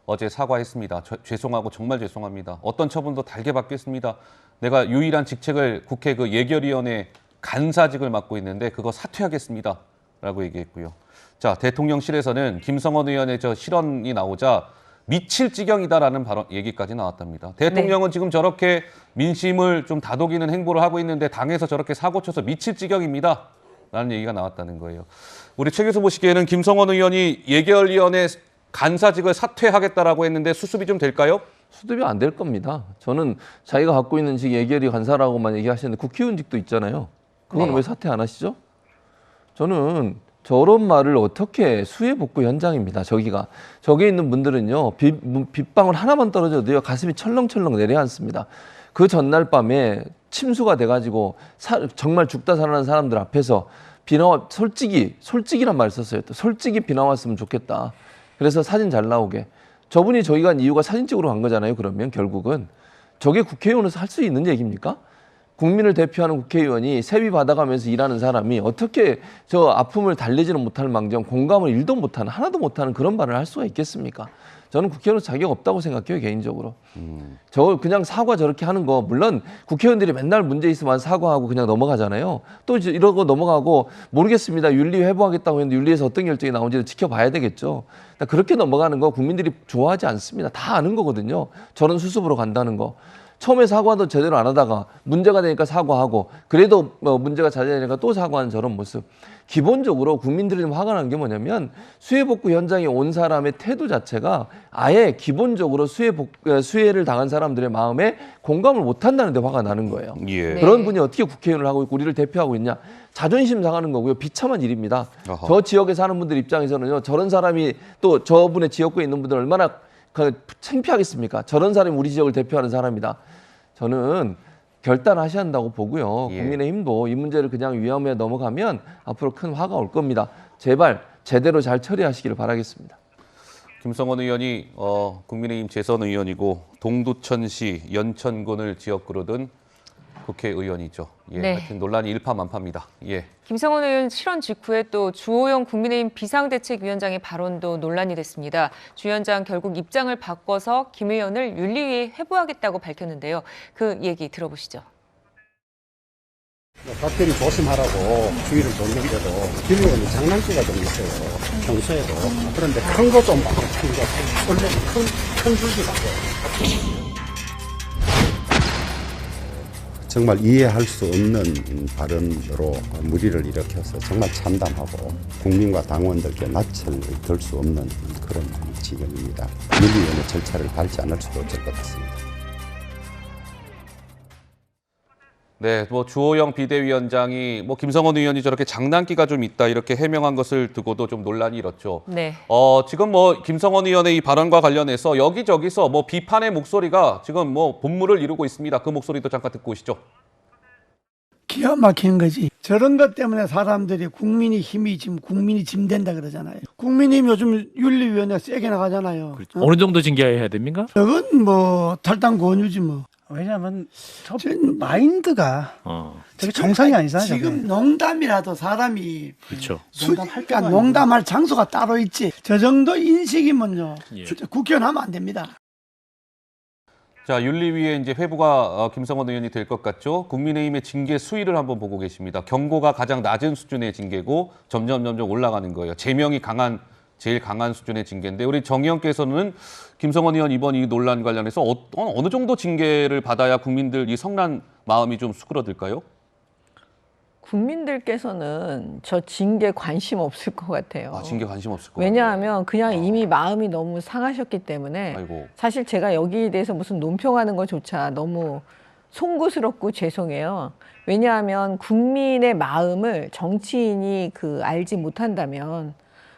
어제 사과했습니다. 죄송하고 정말 죄송합니다. 어떤 처분도 달게 받겠습니다. 내가 유일한 직책을 국회 그 예결위원회 간사직을 맡고 있는데 그거 사퇴하겠습니다. 라고 얘기했고요. 자, 대통령실에서는 김성원 의원의 저 실언이 나오자 미칠 지경이다라는 얘기까지 나왔답니다. 대통령은 지금 저렇게 민심을 좀 다독이는 행보를 하고 있는데 당에서 저렇게 사고 쳐서 미칠 지경입니다. 라는 얘기가 나왔다는 거예요. 우리 최 교수 보시기에는 김성원 의원이 예결위원회 간사직을 사퇴하겠다라고 했는데 수습이 좀 될까요? 수습이 안 될 겁니다. 저는 자기가 갖고 있는 직 예결위 간사라고만 얘기하시는데 국회의원직도 있잖아요. 그건 왜 사퇴 안 하시죠? 저는 저런 말을 어떻게 수해 복구 현장입니다. 저기에 있는 분들은요. 빗방울 하나만 떨어져도요. 가슴이 철렁철렁 내려앉습니다. 그 전날 밤에 침수가 돼가지고 정말 죽다 살아난 사람들 앞에서 솔직이란 말 썼어요. 또 솔직히 비 나왔으면 좋겠다. 그래서 사진 잘 나오게. 저분이 저기 간 이유가 사진 찍으러 간 거잖아요. 그러면 결국은 저게 국회의원에서 할 수 있는 얘기입니까? 국민을 대표하는 국회의원이 세비 받아가면서 일하는 사람이 어떻게 저 아픔을 달래지는 못할 망정 공감을 하나도 못하는 그런 말을 할 수가 있겠습니까? 저는 국회의원은 자격 없다고 생각해요, 개인적으로. 저 그냥 사과 저렇게 하는 거 물론 국회의원들이 맨날 문제 있으면 사과하고 그냥 넘어가잖아요. 또 이러고 넘어가고 모르겠습니다. 윤리 회부하겠다고 했는데 윤리에서 어떤 결정이 나온지를 지켜봐야 되겠죠. 그렇게 넘어가는 거 국민들이 좋아하지 않습니다. 다 아는 거거든요. 저런 수습으로 간다는 거. 처음에 사과도 제대로 안 하다가 문제가 되니까 사과하고 그래도 문제가 자제되니까 또 사과하는 저런 모습. 기본적으로 국민들이 좀 화가 난 게 뭐냐면 수해복구 현장에 온 사람의 태도 자체가 아예 기본적으로 수해를 당한 사람들의 마음에 공감을 못한다는 데 화가 나는 거예요. 예. 그런 분이 어떻게 국회의원을 하고 있고 우리를 대표하고 있냐. 자존심 상하는 거고요. 비참한 일입니다. 어허. 저 지역에 사는 분들 입장에서는요. 저런 사람이 또 저분의 지역구에 있는 분들 얼마나 창피하겠습니까? 저런 사람이 우리 지역을 대표하는 사람이다. 저는 결단하셔야 한다고 보고요. 예. 국민의힘도 이 문제를 그냥 위험에 넘어가면 앞으로 큰 화가 올 겁니다. 제발 제대로 잘 처리하시기를 바라겠습니다. 김성원 의원이 국민의힘 재선 의원이고 동두천시 연천군을 지역구로 둔 국회의원이죠. 예, 네. 하여튼 논란이 일파만파입니다. 예. 김성원 의원 실언 직후에 또 주호영 국민의힘 비상대책위원장의 발언도 논란이 됐습니다. 주 위원장 결국 입장을 바꿔서 김 의원을 윤리위에 회부하겠다고 밝혔는데요. 그 얘기 들어보시죠. 각별히 조심하라고 주의를 줬는데도 김 의원이 장난기가 좀 있어요. 평소에도. 그런데 큰 거 좀 봐. 큰 줄기 같아요. 정말 이해할 수 없는 발언으로 무리를 일으켜서 정말 참담하고 국민과 당원들께 낯을 들 수 없는 그런 지경입니다. 윤리위원회 절차를 밟지 않을 수도 없을 것 같습니다. 네, 주호영 비대위원장이 김성원 의원이 저렇게 장난기가 좀 있다 이렇게 해명한 것을 두고도 좀 논란이 일었죠. 네. 지금 김성원 의원의 이 발언과 관련해서 여기저기서 비판의 목소리가 지금 본물을 이루고 있습니다. 그 목소리도 잠깐 듣고 오시죠. 기가 막히는 거지. 저런 것 때문에 사람들이 국민의 힘이 지금 국민이 짐된다 그러잖아요. 국민의힘 요즘 윤리위원회 세게 나가잖아요. 그렇죠. 어느 정도 징계해야 됩니까? 그건 탈당 권유지 뭐. 왜냐하면 저 마인드가 저게 정상이 아니잖아요. 지금 농담이라도 사람이 그렇죠. 그러니까 농담할 장소가 따로 있지. 저 정도 인식이면요. 예. 국회의원 하면 안 됩니다. 자, 윤리위에 이제 회부가 김성원 의원이 될 것 같죠. 국민의힘의 징계 수위를 한번 보고 계십니다. 경고가 가장 낮은 수준의 징계고 점점 올라가는 거예요. 제명이 제일 강한 수준의 징계인데 우리 정 의원께서는 김성원 의원 이번 이 논란 관련해서 어느 정도 징계를 받아야 국민들 이 성난 마음이 좀 수그러들까요? 국민들께서는 저 징계 관심 없을 것 같아요. 징계 관심 없을 것 같아요. 왜냐하면 그냥 이미 마음이 너무 상하셨기 때문에 사실 제가 여기에 대해서 무슨 논평하는 것조차 너무 송구스럽고 죄송해요. 왜냐하면 국민의 마음을 정치인이 알지 못한다면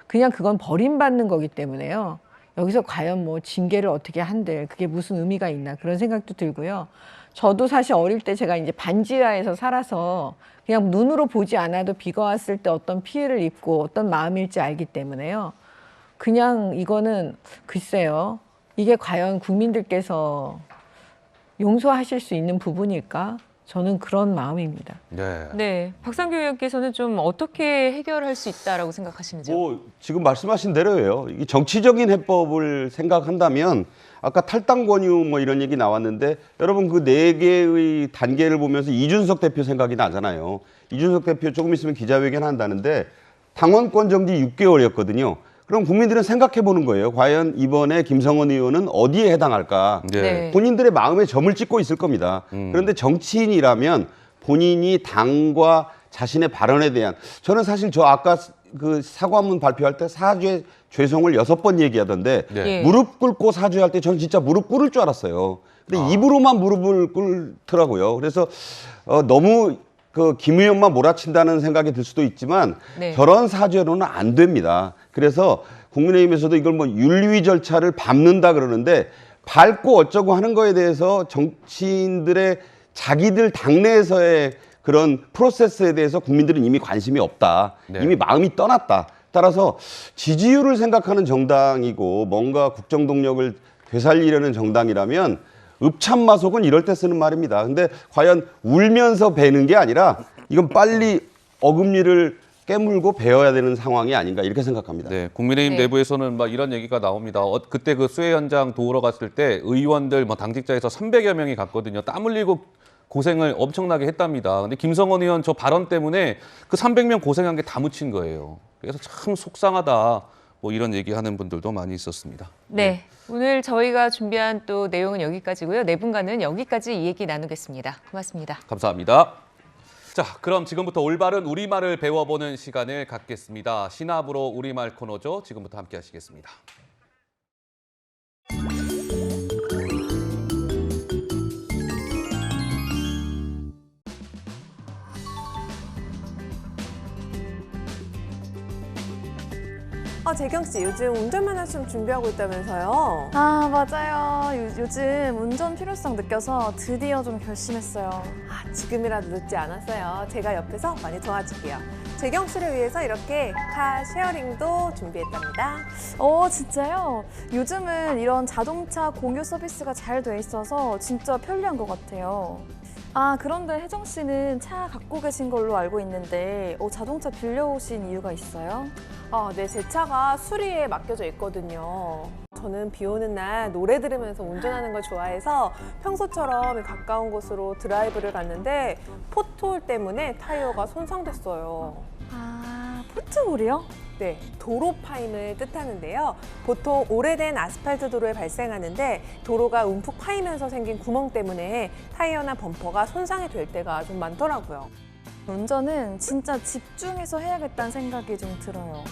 그냥 그건 버림받는 거기 때문에요. 여기서 과연 징계를 어떻게 한들 그게 무슨 의미가 있나 그런 생각도 들고요. 저도 사실 어릴 때 제가 이제 반지하에서 살아서 그냥 눈으로 보지 않아도 비가 왔을 때 어떤 피해를 입고 어떤 마음일지 알기 때문에요. 그냥 이거는 글쎄요. 이게 과연 국민들께서 용서하실 수 있는 부분일까? 저는 그런 마음입니다. 네, 박상규 의원께서는 좀 어떻게 해결할 수 있다라고 생각하시는지요? 지금 말씀하신 대로예요. 이 정치적인 해법을 생각한다면 아까 탈당 권유 이런 얘기 나왔는데 여러분 그 4개의 단계를 보면서 이준석 대표 생각이 나잖아요. 이준석 대표 조금 있으면 기자회견 한다는데 당원권 정지 6개월이었거든요. 그럼 국민들은 생각해 보는 거예요. 과연 이번에 김성원 의원은 어디에 해당할까? 네. 본인들의 마음에 점을 찍고 있을 겁니다. 그런데 정치인이라면 본인이 당과 자신의 발언에 대한 저는 사실 저 아까 그 사과문 발표할 때 사죄 죄송을 6번 얘기하던데 무릎 꿇고 사죄할 때 저는 진짜 무릎 꿇을 줄 알았어요. 근데 입으로만 무릎을 꿇더라고요. 그래서 너무 김 의원만 몰아친다는 생각이 들 수도 있지만 저런 사죄로는 안 됩니다. 그래서 국민의힘에서도 이걸 윤리위 절차를 밟는다 그러는데 밟고 어쩌고 하는 거에 대해서 정치인들의 자기들 당내에서의 그런 프로세스에 대해서 국민들은 이미 관심이 없다. 이미 마음이 떠났다. 따라서 지지율을 생각하는 정당이고 뭔가 국정 동력을 되살리려는 정당이라면 읍참마속은 이럴 때 쓰는 말입니다. 근데 과연 울면서 베는 게 아니라 이건 빨리 어금니를 깨물고 베어야 되는 상황이 아닌가 이렇게 생각합니다. 네, 국민의힘 내부에서는 이런 얘기가 나옵니다. 그때 그 수해 현장 도우러 갔을 때 의원들 당직자에서 300여 명이 갔거든요. 땀 흘리고 고생을 엄청나게 했답니다. 근데 김성원 의원 저 발언 때문에 그 300명 고생한 게 다 묻힌 거예요. 그래서 참 속상하다. 뭐 이런 얘기하는 분들도 많이 있었습니다. 네, 오늘 저희가 준비한 또 내용은 여기까지고요. 네 분과는 여기까지 이 얘기 나누겠습니다. 고맙습니다. 감사합니다. 자, 그럼 지금부터 올바른 우리말을 배워보는 시간을 갖겠습니다. 신압으로 우리말 코너죠. 지금부터 함께 하시겠습니다. 재경 씨, 요즘 운전면허 시험 준비하고 있다면서요? 아, 맞아요. 요즘 운전 필요성 느껴서 드디어 좀 결심했어요. 지금이라도 늦지 않았어요. 제가 옆에서 많이 도와줄게요. 재경 씨를 위해서 이렇게 카 쉐어링도 준비했답니다. 진짜요? 요즘은 이런 자동차 공유 서비스가 잘 돼 있어서 진짜 편리한 것 같아요. 그런데 혜정 씨는 차 갖고 계신 걸로 알고 있는데 자동차 빌려오신 이유가 있어요? 네, 제 차가 수리에 맡겨져 있거든요. 저는 비 오는 날 노래 들으면서 운전하는 걸 좋아해서 평소처럼 가까운 곳으로 드라이브를 갔는데 포트홀 때문에 타이어가 손상됐어요. 포트홀이요? 네, 도로 파임을 뜻하는데요. 보통 오래된 아스팔트 도로에 발생하는데 도로가 움푹 파이면서 생긴 구멍 때문에 타이어나 범퍼가 손상이 될 때가 좀 많더라고요. 운전은 진짜 집중해서 해야겠다는 생각이 좀 들어요.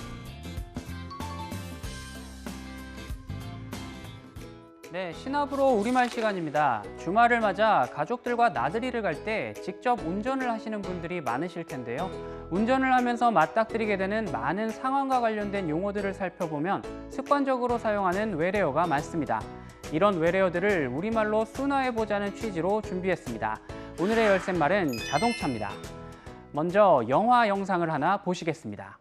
네, 신압으로 우리말 시간입니다. 주말을 맞아 가족들과 나들이를 갈 때 직접 운전을 하시는 분들이 많으실 텐데요. 운전을 하면서 맞닥뜨리게 되는 많은 상황과 관련된 용어들을 살펴보면 습관적으로 사용하는 외래어가 많습니다. 이런 외래어들을 우리말로 순화해보자는 취지로 준비했습니다. 오늘의 열쇠말은 자동차입니다. 먼저 영화 영상을 하나 보시겠습니다.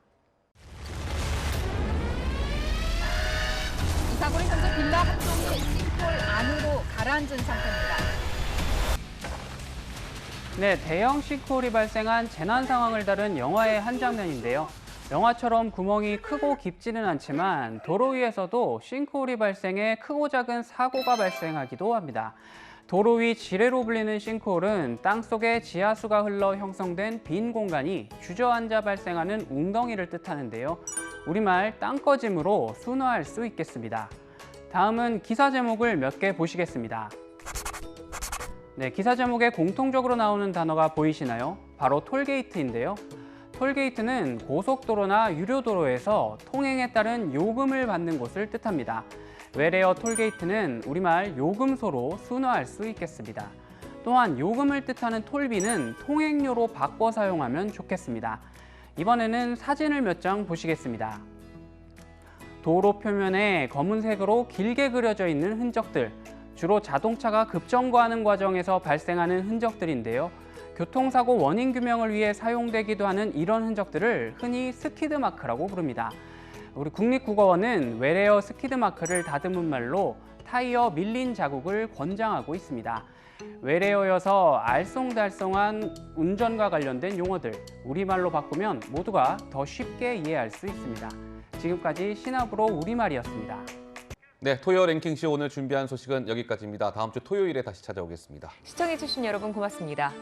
이 사고는 현재 빌라 한 동이 싱크홀 안으로 가라앉은 상태입니다. 네, 대형 싱크홀이 발생한 재난 상황을 다룬 영화의 한 장면인데요. 영화처럼 구멍이 크고 깊지는 않지만 도로 위에서도 싱크홀이 발생해 크고 작은 사고가 발생하기도 합니다. 도로 위 지뢰로 불리는 싱크홀은 땅속에 지하수가 흘러 형성된 빈 공간이 주저앉아 발생하는 웅덩이를 뜻하는데요. 우리말 땅꺼짐으로 순화할 수 있겠습니다. 다음은 기사 제목을 몇 개 보시겠습니다. 네, 기사 제목에 공통적으로 나오는 단어가 보이시나요? 바로 톨게이트인데요. 톨게이트는 고속도로나 유료도로에서 통행에 따른 요금을 받는 곳을 뜻합니다. 외래어 톨게이트는 우리말 요금소로 순화할 수 있겠습니다. 또한 요금을 뜻하는 톨비는 통행료로 바꿔 사용하면 좋겠습니다. 이번에는 사진을 몇 장 보시겠습니다. 도로 표면에 검은색으로 길게 그려져 있는 흔적들, 주로 자동차가 급정거하는 과정에서 발생하는 흔적들인데요. 교통사고 원인 규명을 위해 사용되기도 하는 이런 흔적들을 흔히 스키드마크라고 부릅니다. 우리 국립국어원은 외래어 스키드마크를 다듬은 말로 타이어 밀린 자국을 권장하고 있습니다. 외래어여서 알쏭달쏭한 운전과 관련된 용어들, 우리말로 바꾸면 모두가 더 쉽게 이해할 수 있습니다. 지금까지 신압으로 우리말이었습니다. 네, 토요 랭킹쇼 오늘 준비한 소식은 여기까지입니다. 다음 주 토요일에 다시 찾아오겠습니다. 시청해주신 여러분 고맙습니다.